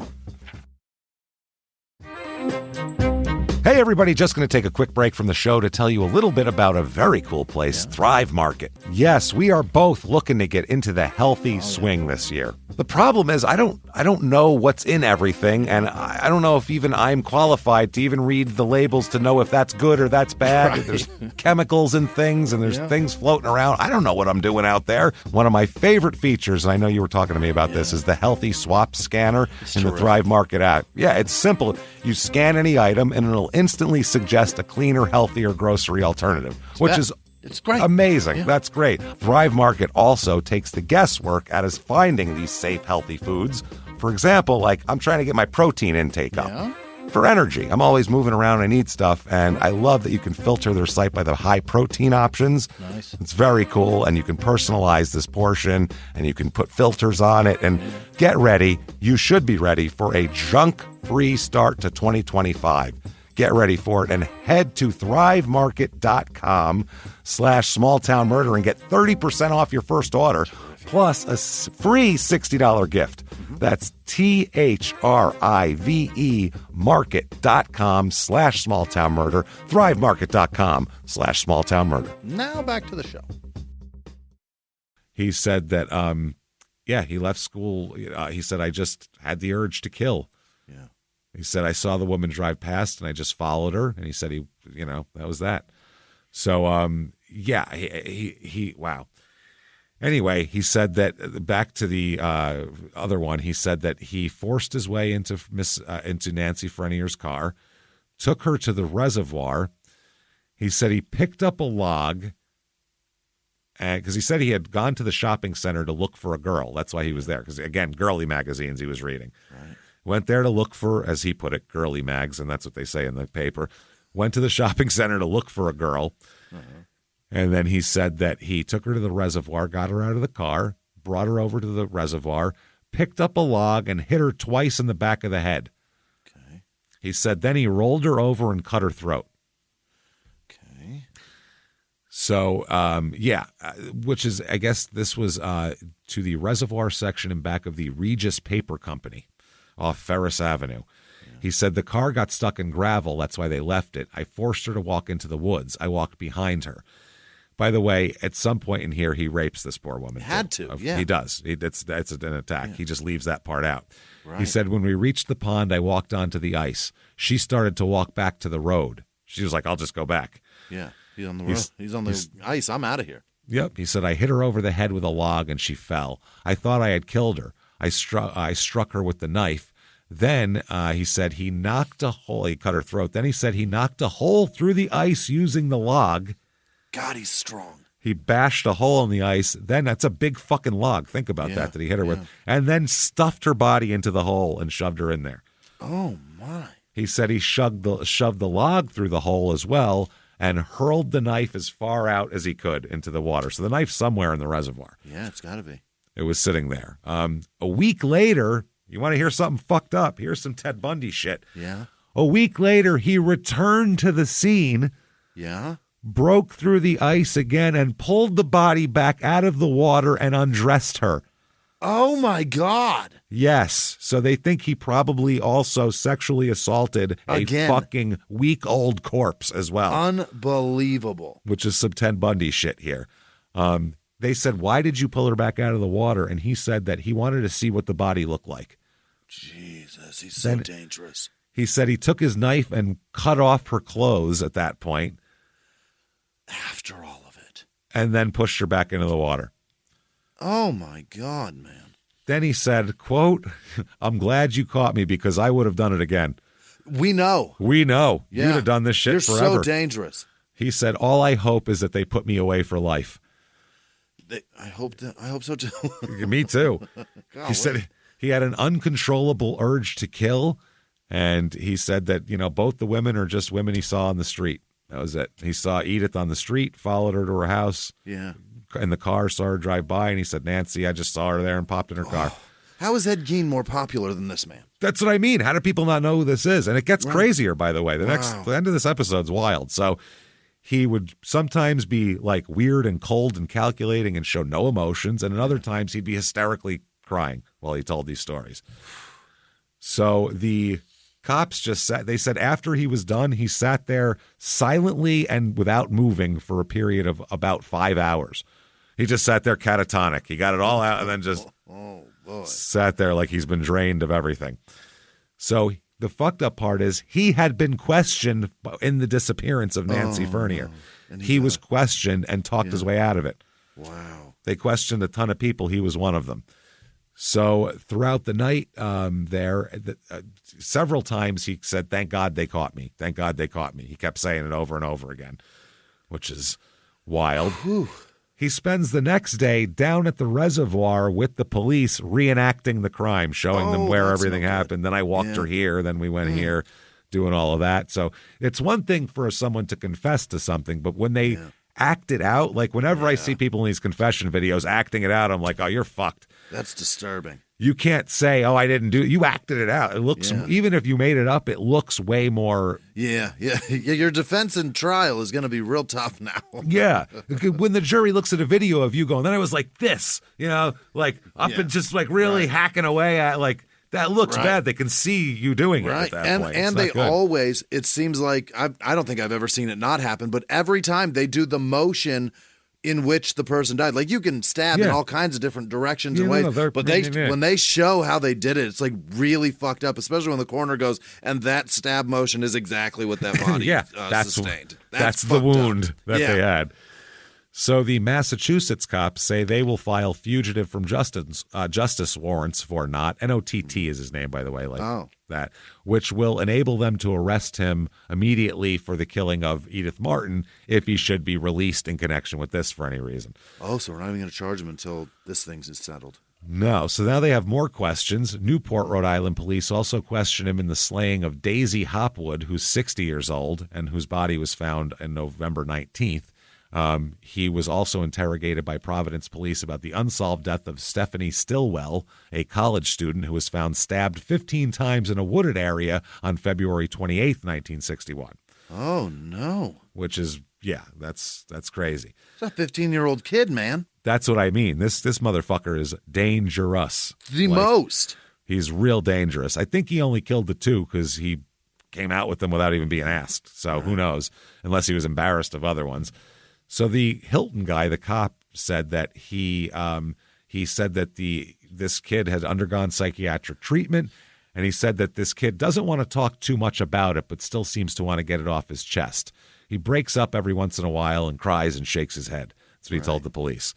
Hey everybody, just going to take a quick break from the show to tell you a little bit about a very cool place, Thrive Market. Yes, we are both looking to get into the healthy swing this year. The problem is I don't know what's in everything, and I don't know if even I'm qualified to even read the labels to know if that's good or that's bad. Right. There's chemicals in things, and there's things floating around. I don't know what I'm doing out there. One of my favorite features, and I know you were talking to me about this, is the Healthy Swap Scanner in the Thrive Market app. Yeah, it's simple. You scan any item, and it'll instantly suggest a cleaner, healthier grocery alternative, which is it's great. Amazing. Yeah. That's great. Thrive Market also takes the guesswork out of finding these safe, healthy foods. For example, like I'm trying to get my protein intake up for energy. I'm always moving around. I need stuff, and I love that you can filter their site by the high protein options. Nice. It's very cool, and you can personalize this portion, and you can put filters on it, and get ready. You should be ready for a junk-free start to 2025. Get ready for it and head to thrivemarket.com/smalltownmurder and get 30% off your first order plus a free $60 gift. That's THRIVE market.com/smalltownmurder, thrivemarket.com/smalltownmurder. Now back to the show. He said that, he left school. He said, I just had the urge to kill. Yeah. He said, I saw the woman drive past and I just followed her. And he said, that was that. So, wow. Anyway, he said that back to the other one, he said that he forced his way into Nancy Frenier's car, took her to the reservoir. He said he picked up a log because he said he had gone to the shopping center to look for a girl. That's why he was there. Because, again, girly magazines he was reading. Right. Went there to look for, as he put it, girly mags, and that's what they say in the paper. Went to the shopping center to look for a girl. And then he said that he took her to the reservoir, got her out of the car, brought her over to the reservoir, picked up a log, and hit her twice in the back of the head. Okay. He said then he rolled her over and cut her throat. Okay. So, which is, I guess this was to the reservoir section in back of the Regis Paper Company off Ferris Avenue. Yeah. He said the car got stuck in gravel. That's why they left it. I forced her to walk into the woods. I walked behind her. By the way, at some point in here, he rapes this poor woman. Had to, yeah. He does. It's an attack. Yeah. He just leaves that part out. Right. He said, when we reached the pond, I walked onto the ice. She started to walk back to the road. She was like, I'll just go back. Yeah, he's on the road. He's on the ice. I'm out of here. Yep. He said, I hit her over the head with a log and she fell. I thought I had killed her. I struck her with the knife. Then he said he knocked a hole. He cut her throat. Then he said he knocked a hole through the ice using the log. God, he's strong. He bashed a hole in the ice. Then that's a big fucking log. Think about that he hit her with. And then stuffed her body into the hole and shoved her in there. Oh, my. He said he shoved the log through the hole as well and hurled the knife as far out as he could into the water. So the knife's somewhere in the reservoir. Yeah, it's got to be. It was sitting there. A week later, you want to hear something fucked up? Here's some Ted Bundy shit. Yeah. A week later, he returned to the scene. Yeah. Broke through the ice again and pulled the body back out of the water and undressed her. Oh, my God. Yes. So they think he probably also sexually assaulted a fucking week-old corpse as well. Unbelievable. Which is some Ted Bundy shit here. They said, why did you pull her back out of the water? And he said that he wanted to see what the body looked like. Jesus, he's so dangerous. He said he took his knife and cut off her clothes at that point. After all of it. And then pushed her back into the water. Oh, my God, man. Then he said, quote, I'm glad you caught me because I would have done it again. We know. Yeah. You'd have done this shit You're forever. You're so dangerous. He said, all I hope is that they put me away for life. I hope so, too. Me, too. He said he had an uncontrollable urge to kill, and he said that, both the women are just women he saw on the street. That was it. He saw Edith on the street, followed her to her house. Yeah. In the car, saw her drive by, and he said, Nancy, I just saw her there and popped in her car. How is Ed Gein more popular than this man? That's what I mean. How do people not know who this is? And it gets crazier, by the way. The end of this episode's wild. So he would sometimes be like weird and cold and calculating and show no emotions, and at other times he'd be hysterically crying while he told these stories. So the cops they said after he was done, he sat there silently and without moving for a period of about 5 hours. He just sat there catatonic. He got it all out and then just sat there like he's been drained of everything. So the fucked up part is he had been questioned in the disappearance of Nancy Fernier. He was questioned and talked his way out of it. Wow. They questioned a ton of people. He was one of them. So throughout the night several times he said, thank God they caught me. Thank God they caught me. He kept saying it over and over again, which is wild. Whew. He spends the next day down at the reservoir with the police reenacting the crime, showing them where everything happened. Then I walked her here. Then we went here, doing all of that. So it's one thing for someone to confess to something, but when they act it out, like whenever I see people in these confession videos acting it out, I'm like, oh, you're fucked. That's disturbing. You can't say, oh, I didn't do it. You acted it out. It looks, even if you made it up, it looks way more. Yeah. Your defense in trial is going to be real tough now. Yeah. When the jury looks at a video of you going, then I was like this, like up and just like really hacking away at like, that looks bad. They can see you doing it at that point. And they always, it seems like, I don't think I've ever seen it not happen, but every time they do the motion in which the person died. Like you can stab in all kinds of different directions and ways, but when they show how they did it, it's like really fucked up, especially when the coroner goes, and that stab motion is exactly what that body sustained. That's the wound that they had. So the Massachusetts cops say they will file fugitive from justice warrants for Knott. N-O-T-T is his name, by the way, that, which will enable them to arrest him immediately for the killing of Edith Martin if he should be released in connection with this for any reason. Oh, so we're not even going to charge him until this thing's settled. No. So now they have more questions. Newport, Rhode Island police also question him in the slaying of Daisy Hopwood, who's 60 years old and whose body was found on November 19th. He was also interrogated by Providence police about the unsolved death of Stephanie Stillwell, a college student who was found stabbed 15 times in a wooded area on February 28th, 1961. Oh, no. Which is, that's crazy. It's a 15-year-old kid, man. That's what I mean. This motherfucker is dangerous. Most. He's real dangerous. I think he only killed the two because he came out with them without even being asked. So who knows, unless he was embarrassed of other ones. So the Hilton guy, the cop, said that he said that this kid had undergone psychiatric treatment, and he said that this kid doesn't want to talk too much about it, but still seems to want to get it off his chest. He breaks up every once in a while and cries and shakes his head. That's what he told the police.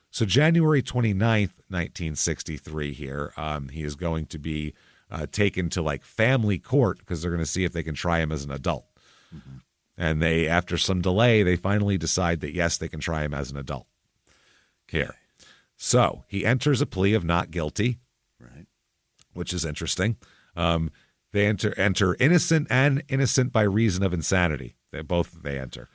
So January 29th, 1963 here, he is going to be taken to like family court because they're going to see if they can try him as an adult. Mm-hmm. And after some delay, they finally decide that, yes, they can try him as an adult here. So he enters a plea of not guilty, right? Which is interesting. They enter innocent and innocent by reason of insanity. They enter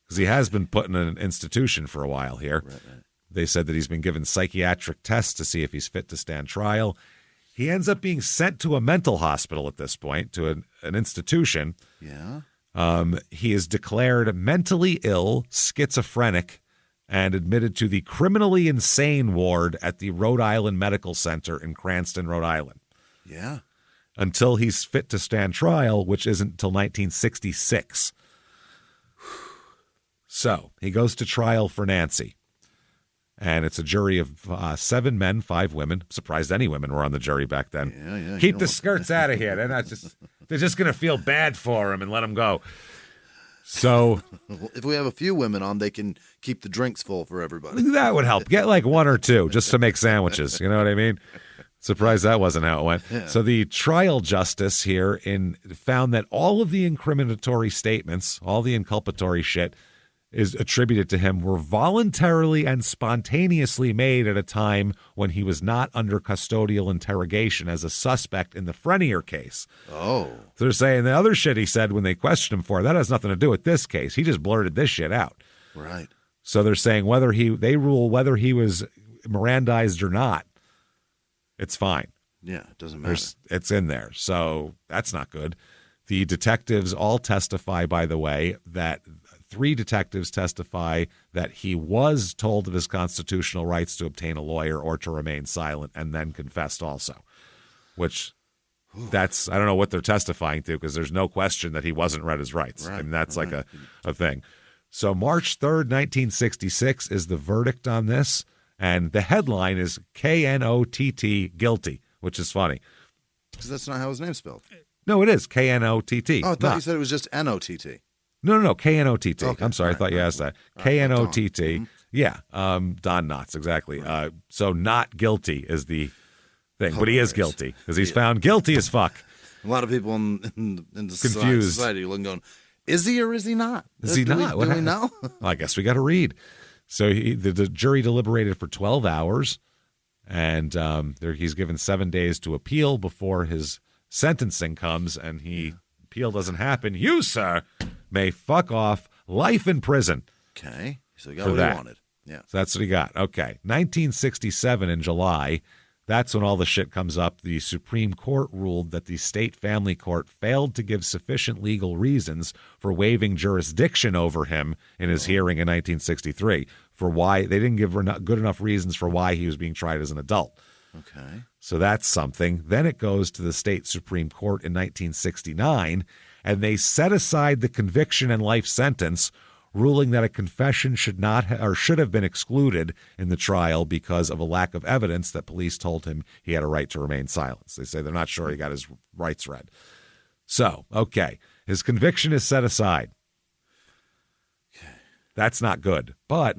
because he has been put in an institution for a while here. Right. They said that he's been given psychiatric tests to see if he's fit to stand trial. He ends up being sent to a mental hospital at this point, to an institution. Yeah. He is declared mentally ill, schizophrenic, and admitted to the criminally insane ward at the Rhode Island Medical Center in Cranston, Rhode Island. Yeah. Until he's fit to stand trial, which isn't until 1966. So he goes to trial for Nancy. And it's a jury of 7 men, 5 women. I'm surprised any women were on the jury back then. Yeah, Keep the skirts out of here. They're just going to feel bad for him and let him go. So if we have a few women on, they can keep the drinks full for everybody. That would help. Get like 1 or 2 just to make sandwiches. You know what I mean? Surprised that wasn't how it went. Yeah. So the trial justice here found that all of the incriminatory statements, all the inculpatory shit, is attributed to him were voluntarily and spontaneously made at a time when he was not under custodial interrogation as a suspect in the Frenier case. Oh. So they're saying the other shit he said when they questioned him for, that has nothing to do with this case. He just blurted this shit out. Right. So they're saying they rule whether he was Mirandized or not, it's fine. Yeah, it doesn't matter. It's in there. So that's not good. The detectives all testify, by the way, that 3 detectives testify that he was told of his constitutional rights to obtain a lawyer or to remain silent, and then confessed also, which I don't know what they're testifying to, because there's no question that he wasn't read his rights. Right. I mean, that's like a thing. So March 3rd, 1966 is the verdict on this, and the headline is KNOTT guilty, which is funny. Because that's not how his name's spelled. No, it is KNOTT. Oh, I thought you said it was just NOTT. No, KNOTT. Okay. I'm sorry, I thought you asked that. KNOTT. Mm-hmm. Yeah, Don Knotts, exactly. Right. So not guilty is the thing, but he is guilty because he's found guilty as fuck. A lot of people in the confused society are going, is he or is he not? Is he not? Do we know? Well, I guess we got to read. So the jury deliberated for 12 hours, and he's given 7 days to appeal before his sentencing comes, and appeal doesn't happen. You, sir, may fuck off, life in prison. Okay. So he got what he wanted. Yeah. So that's what he got. Okay. 1967 in July, that's when all the shit comes up. The Supreme Court ruled that the state family court failed to give sufficient legal reasons for waiving jurisdiction over him in his hearing in 1963 for why they didn't give good enough reasons for why he was being tried as an adult. Okay. So that's something. Then it goes to the state Supreme Court in 1969, and they set aside the conviction and life sentence, ruling that a confession should have been excluded in the trial because of a lack of evidence that police told him he had a right to remain silent. They say they're not sure he got his rights read. So, okay, his conviction is set aside. That's not good, but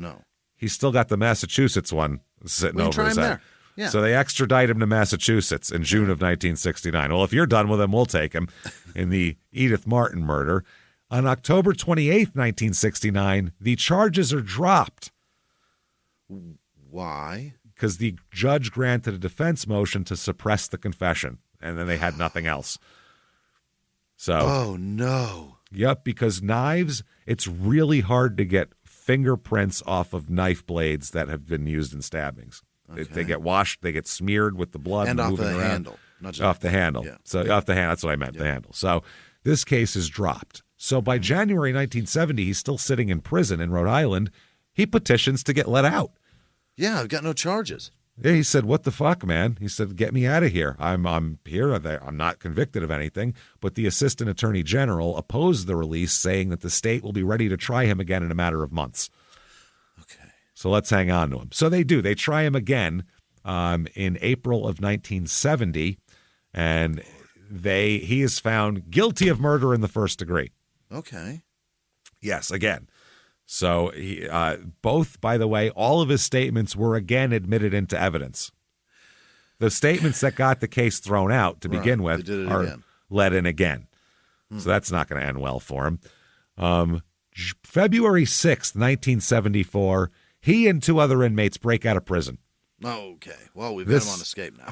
he's still got the Massachusetts one sitting over his head. There. Yeah. So they extradite him to Massachusetts in June of 1969. Well, if you're done with him, we'll take him in the Edith Martin murder. On October 28th, 1969, the charges are dropped. Why? Because the judge granted a defense motion to suppress the confession, and then they had nothing else. So, oh, no. Yep, because knives, it's really hard to get fingerprints off of knife blades that have been used in stabbings. Okay. They get washed, they get smeared with the blood. And off the around. handle. Not just off the handle. Yeah. So off the handle, that's what I meant, the handle. So this case is dropped. So by January 1970, he's still sitting in prison in Rhode Island. He petitions to get let out. Yeah, I've got no charges. Yeah, he said, what the fuck, man? He said, get me out of here. I'm here. I'm not convicted of anything. But the assistant attorney general opposed the release, saying that the state will be ready to try him again in a matter of months. So let's hang on to him. So they do. They try him again in April of 1970, and he is found guilty of murder in the first degree. Okay. Yes, again. So he, both, by the way, all of his statements were again admitted into evidence. The statements that got the case thrown out to begin with are let in again. So that's not going to end well for him. February 6th, 1974, he and 2 other inmates break out of prison. Okay. Well, we've got him on escape now.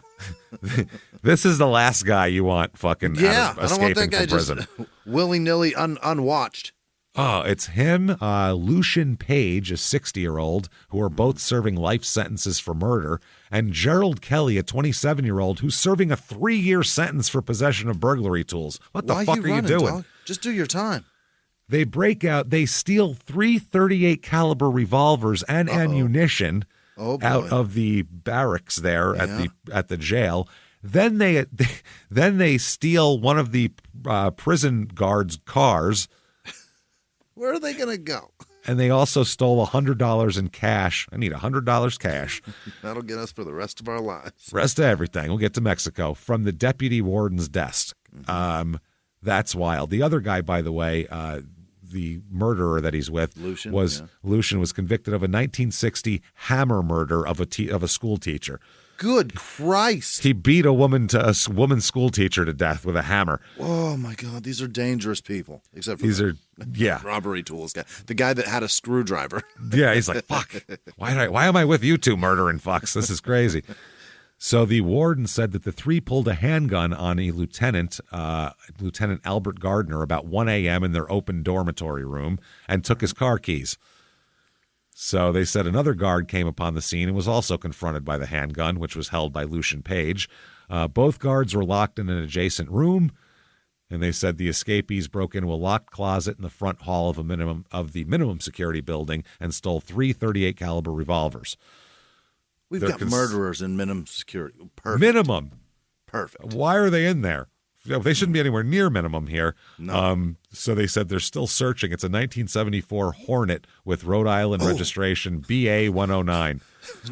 This is the last guy you want fucking I don't want that guy from prison. Just willy-nilly unwatched. Oh, it's him, Lucian Page, a 60-year-old, who are both serving life sentences for murder, and Gerald Kelly, a 27-year-old, who's serving a 3-year sentence for possession of burglary tools. What the fuck are you doing? Dog? Just do your time. They break out. They steal 3 .38 caliber revolvers and ammunition out of the barracks there at the jail. Then they steal one of the prison guards' cars. Where are they going to go? And they also stole $100 in cash. I need $100 cash. That'll get us for the rest of our lives. Rest of everything. We'll get to Mexico. From the deputy warden's desk. That's wild. The other guy, by the way, the murderer that he's with, Lucian was convicted of a 1960 hammer murder of a school teacher. Good Christ. He beat a woman school teacher to death with a hammer. Oh, my God. These are dangerous people. Except for robbery tools guy. The guy that had a screwdriver. Yeah, he's like, fuck. Why am I with you two murdering fucks? This is crazy. So the warden said that the 3 pulled a handgun on a Lieutenant Albert Gardner, about 1 a.m. in their open dormitory room and took his car keys. So they said another guard came upon the scene and was also confronted by the handgun, which was held by Lucian Page. Both guards were locked in an adjacent room, and they said the escapees broke into a locked closet in the front hall of the minimum security building and stole 3 .38 caliber revolvers. We've got murderers in minimum security. Perfect. Minimum. Perfect. Why are they in there? They shouldn't be anywhere near minimum here. No. So they said they're still searching. It's a 1974 Hornet with Rhode Island registration BA 109.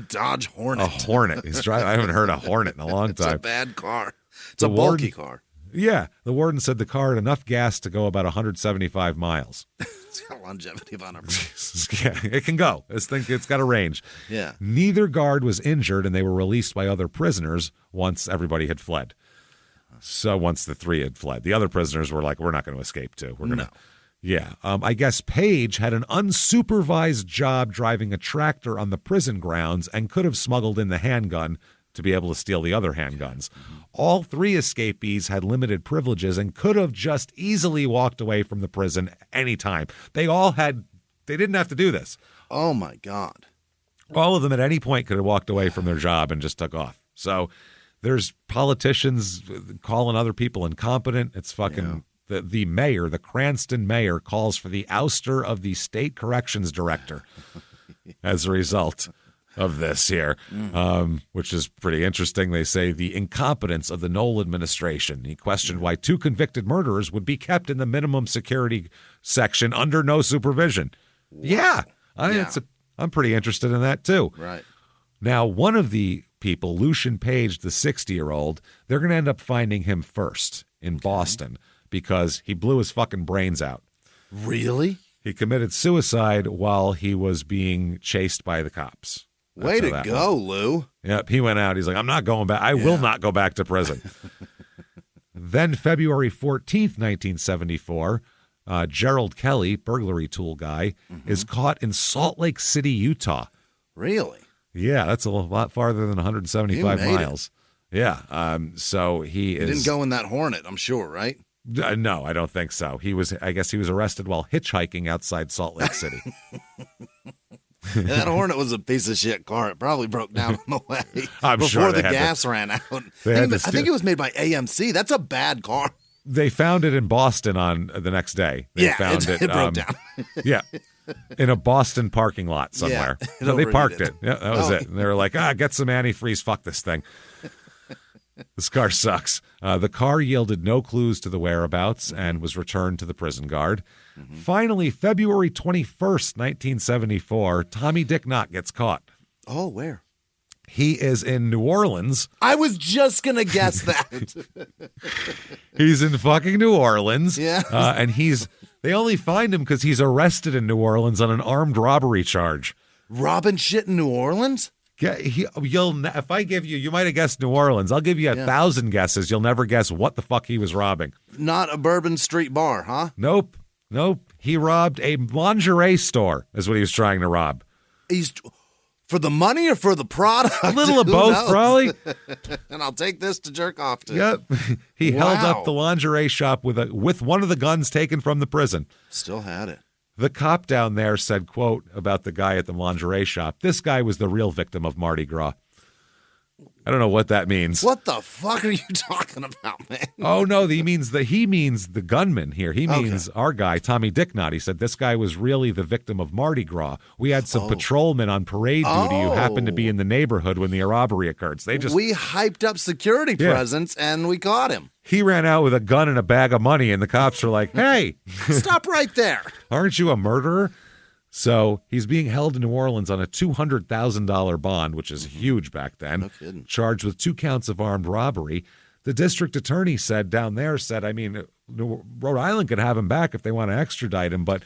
Dodge Hornet. A Hornet. He's driving. I haven't heard a Hornet in a long time. It's a bad car. It's a bulky car. Yeah. The warden said the car had enough gas to go about 175 miles. It's got longevity on it. Yeah, it can go. It's got a range. Yeah. Neither guard was injured, and they were released by other prisoners once everybody had fled. So once the 3 had fled, the other prisoners were like, we're not going to escape too. We're going to. Yeah. I guess Page had an unsupervised job driving a tractor on the prison grounds and could have smuggled in the handgun to be able to steal the other handguns. All 3 escapees had limited privileges and could have just easily walked away from the prison anytime. They didn't have to do this. Oh my God. All of them at any point could have walked away from their job and just took off. So there's politicians calling other people incompetent. It's fucking the mayor, the Cranston mayor, calls for the ouster of the state corrections director as a result of this here, which is pretty interesting. They say the incompetence of the Knoll administration. He questioned why 2 convicted murderers would be kept in the minimum security section under no supervision. Wow. Yeah. I'm pretty interested in that too. Right. Now, one of the people, Lucian Page, the 60-year-old, they're going to end up finding him first in Boston because he blew his fucking brains out. Really? He committed suicide while he was being chased by the cops. Way to go, Lou. Yep, he went out. He's like, I'm not going back. I will not go back to prison. Then February 14th, 1974, Gerald Kelly, burglary tool guy, is caught in Salt Lake City, Utah. Really? Yeah, that's a lot farther than 175 miles. Yeah. So he didn't go in that Hornet, I'm sure, right? No, I don't think so. I guess he was arrested while hitchhiking outside Salt Lake City. That Hornet was a piece of shit car. It probably broke down on the way before the gas ran out. I think it was made by AMC. That's a bad car. They found it in Boston on the next day. It broke down. Yeah. In a Boston parking lot somewhere. So they parked it. Yeah, that was it. And they were like, get some antifreeze. Fuck this thing. This car sucks. The car yielded no clues to the whereabouts and was returned to the prison guard. Finally, February 21st, 1974, Tommy Dick Knott gets caught. Oh, where? He is in New Orleans. I was just going to guess that. He's in fucking New Orleans. Yeah. And they only find him because he's arrested in New Orleans on an armed robbery charge. Robbing shit in New Orleans? Yeah, if I give you might have guessed New Orleans. I'll give you 1,000 guesses. You'll never guess what the fuck he was robbing. Not a Bourbon Street bar, huh? Nope. He robbed a lingerie store is what he was trying to rob. He's for the money or for the product? A little of both, probably. And I'll take this to jerk off to. Yep. He held up the lingerie shop with one of the guns taken from the prison. Still had it. The cop down there said, quote, about the guy at the lingerie shop, "This guy was the real victim of Mardi Gras." I don't know what that means. What the fuck are you talking about, man? Oh, no, he means the gunman here. He means our guy, Tommy Dick Knott. He said this guy was really the victim of Mardi Gras. We had some patrolmen on parade duty who happened to be in the neighborhood when the robbery occurred. So we hyped up security presence and we caught him. He ran out with a gun and a bag of money, and the cops are like, "Hey, stop right there. Aren't you a murderer?" So he's being held in New Orleans on a $200,000 bond, which is huge back then. No kidding. Charged with 2 counts of armed robbery. The district attorney said, I mean, Rhode Island could have him back if they want to extradite him, but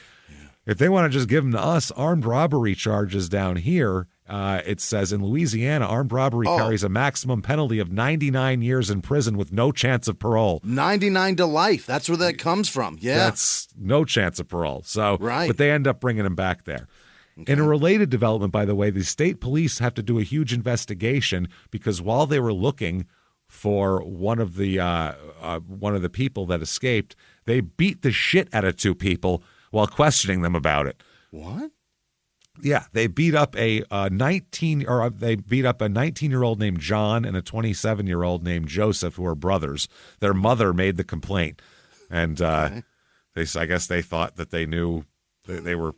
if they want to just give him to us, armed robbery charges down here, it says in Louisiana, armed robbery carries a maximum penalty of 99 years in prison with no chance of parole. 99 to life. That's where that comes from. Yeah. That's no chance of parole. So, but they end up bringing him back there. Okay. In a related development, by the way, the state police have to do a huge investigation because while they were looking for one of the people that escaped, they beat the shit out of 2 people while questioning them about it. What? Yeah, they beat up a 19-year-old named John and a 27-year-old named Joseph, who are brothers. Their mother made the complaint, and I guess they thought that they knew they were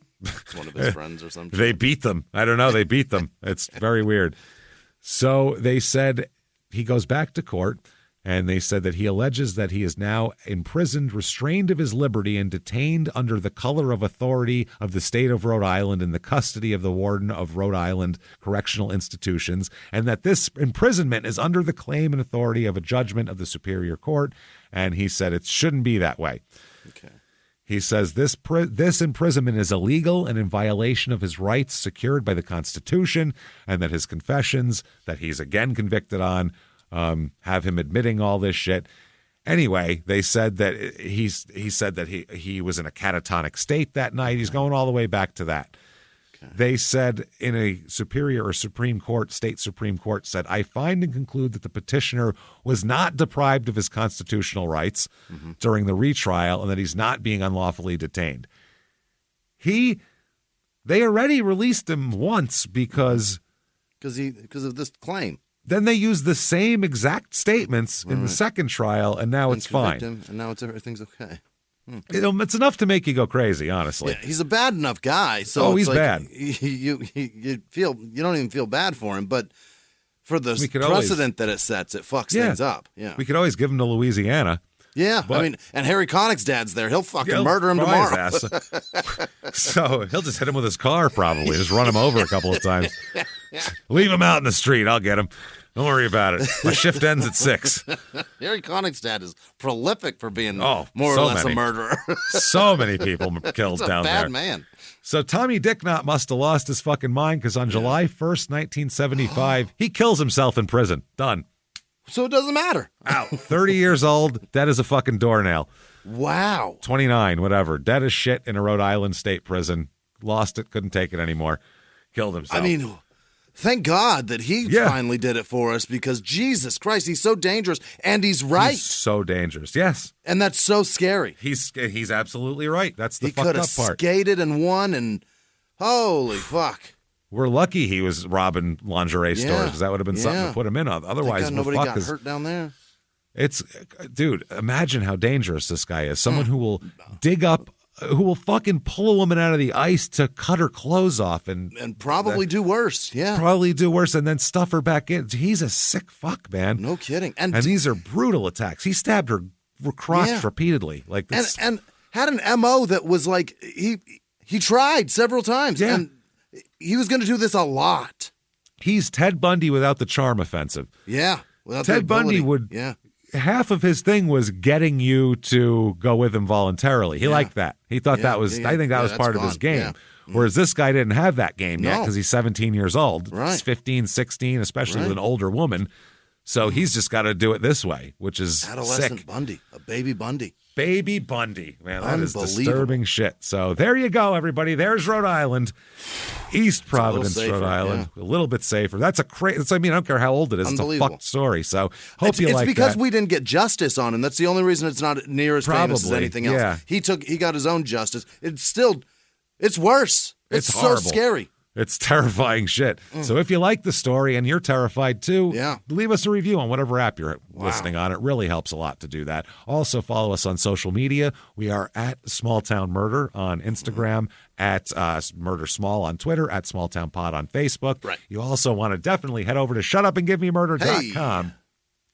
one of his friends or something. They beat them. I don't know. They beat them. It's very weird. So they said he goes back to court. And they said that he alleges that he is now imprisoned, restrained of his liberty, and detained under the color of authority of the state of Rhode Island in the custody of the warden of Rhode Island Correctional Institutions, and that this imprisonment is under the claim and authority of a judgment of the Superior Court. And he said it shouldn't be that way. Okay. He says this imprisonment is illegal and in violation of his rights secured by the Constitution, and that his confessions that he's again convicted on have him admitting all this shit. Anyway, they said that he said that he was in a catatonic state that night. He's going all the way back to that. Okay. They said in a Supreme Court, state Supreme Court said, "I find and conclude that the petitioner was not deprived of his constitutional rights during the retrial and that he's not being unlawfully detained." They already released him once because of this claim. Then they used the same exact statements in the second trial, and now it's fine. Him, and now everything's okay. It's enough to make you go crazy, honestly. Yeah, he's a bad enough guy. So he's bad. You don't even feel bad for him, but for the precedent that it sets, it fucks things up. Yeah, we could always give him to Louisiana. Yeah, I mean, and Harry Connick's dad's there. He'll fucking murder him tomorrow. His ass. So he'll just hit him with his car, probably. Just run him over a couple of times. Leave him out in the street. I'll get him. Don't worry about it. My shift ends at 6. Harry Connick's dad is prolific for being more or less a murderer. So many people killed down there. Bad man. So Tommy Dick Knott must have lost his fucking mind because on July 1st, 1975, he kills himself in prison. Done. So it doesn't matter. Out. 30 years old, dead as a fucking doornail. Wow. 29, whatever. Dead as shit in a Rhode Island state prison. Lost it, couldn't take it anymore. Killed himself. I mean, thank God that he finally did it for us because Jesus Christ, he's so dangerous and he's right. He's so dangerous, yes. And that's so scary. He's absolutely right. That's the fucked up part. He could have skated and won and holy fuck. We're lucky he was robbing lingerie stores because that would have been something to put him in on. Otherwise, nobody got hurt down there. Dude, imagine how dangerous this guy is. Someone who will dig up fucking pull a woman out of the ice to cut her clothes off and probably do worse. Yeah, probably do worse, and then stuff her back in. He's a sick fuck, man. No kidding. And these are brutal attacks. He stabbed her crotch repeatedly, like this. And had an MO that was like he tried several times, and he was going to do this a lot. He's Ted Bundy without the charm offensive. Yeah, Ted Bundy would. Yeah. Half of his thing was getting you to go with him voluntarily. He liked that. He thought that was, I think that was part of his game. Yeah. Whereas this guy didn't have that game yet because he's 17 years old. Right. He's 15, 16, especially with an older woman. So he's just got to do it this way, which is adolescent sick. Bundy, a baby Bundy. Baby Bundy. Man, that is disturbing shit. So there you go, everybody. There's Rhode Island. East Providence, Rhode Island. A little bit safer. That's a crazy. I mean, I don't care how old it is. It's a fucked story. So hope you like that. It's because we didn't get justice on him. That's the only reason it's not near as famous as anything else. Yeah. He got his own justice. It's worse. It's so horrible. scary. It's terrifying shit. So if you like the story and you're terrified too, leave us a review on whatever app you're listening on. It really helps a lot to do that. Also follow us on social media. We are at Small Town Murder on Instagram, at Murder Small on Twitter, at Small Town Pod on Facebook. Right. You also want to definitely head over to shutupandgivememurder.com.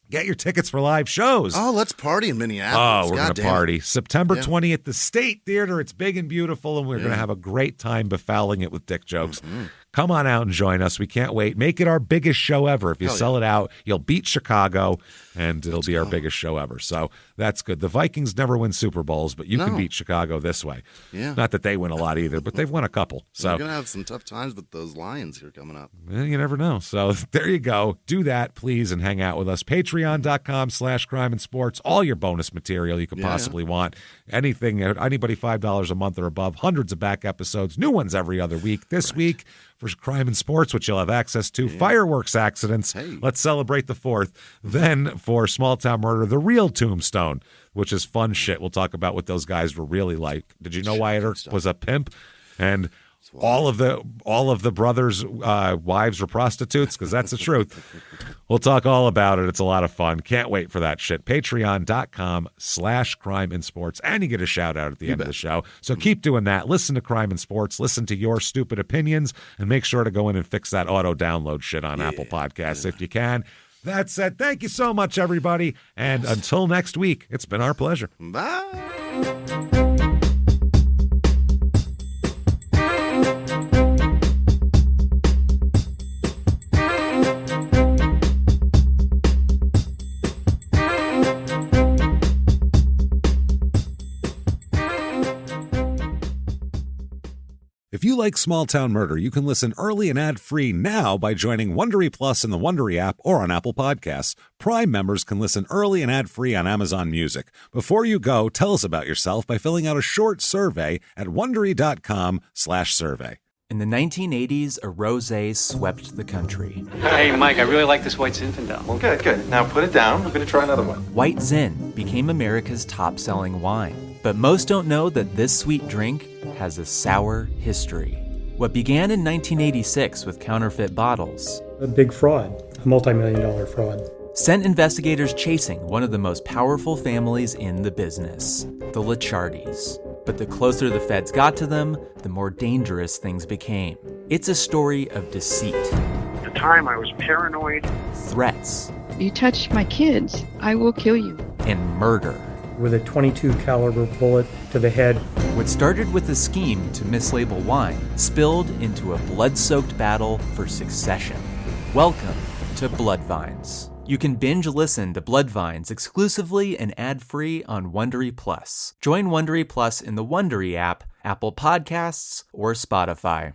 Get your tickets for live shows. Oh, let's party in Minneapolis. Oh, we're going to party. September 20th, the State Theater. It's big and beautiful, and we're going to have a great time befouling it with dick jokes. Mm-hmm. Come on out and join us. We can't wait. Make it our biggest show ever. If you sell it out, you'll beat Chicago, and it'll be our biggest show ever. So that's good. The Vikings never win Super Bowls, but you can beat Chicago this way. Yeah. Not that they win a lot either, but they've won a couple. So you're going to have some tough times with those Lions here coming up. Well, you never know. So there you go. Do that, please, and hang out with us. Patreon.com/crime and sports. All your bonus material you could possibly want. Anything, anybody $5 a month or above. Hundreds of back episodes. New ones every other week. This week, for crime and sports, which you'll have access to, fireworks accidents. Hey. Let's celebrate the 4th. Then for Small Town Murder, the real tombstone, which is fun shit. We'll talk about what those guys were really like. Did you know Wyatt Earp was a pimp? And all of the brothers' wives were prostitutes, because that's the truth. We'll talk all about it. It's a lot of fun. Can't wait for that shit. Patreon.com/crime and sports. And you get a shout out at the end of the show. So keep doing that. Listen to Crime and Sports. Listen to your stupid opinions. And make sure to go in and fix that auto download shit on Apple Podcasts if you can. That said, thank you so much, everybody. And until next week, it's been our pleasure. Bye. If you like Small Town Murder, you can listen early and ad-free now by joining Wondery Plus in the Wondery app or on Apple Podcasts. Prime members can listen early and ad-free on Amazon Music. Before you go, tell us about yourself by filling out a short survey at Wondery.com/survey. In the 1980s, a rosé swept the country. Hey, Mike, I really like this White Zinfandel. Well, good. Now put it down. We're going to try another one. White Zin became America's top-selling wine. But most don't know that this sweet drink has a sour history. What began in 1986 with counterfeit bottles, a big fraud, a multi-million-dollar fraud, sent investigators chasing one of the most powerful families in the business, the Licciardis. But the closer the feds got to them, the more dangerous things became. It's a story of deceit. At the time, I was paranoid. Threats. You touch my kids, I will kill you. And murder. With a .22 caliber bullet to the head. What started with a scheme to mislabel wine spilled into a blood-soaked battle for succession. Welcome to Bloodvines. You can binge listen to Bloodvines exclusively and ad-free on Wondery Plus. Join Wondery Plus in the Wondery app, Apple Podcasts, or Spotify.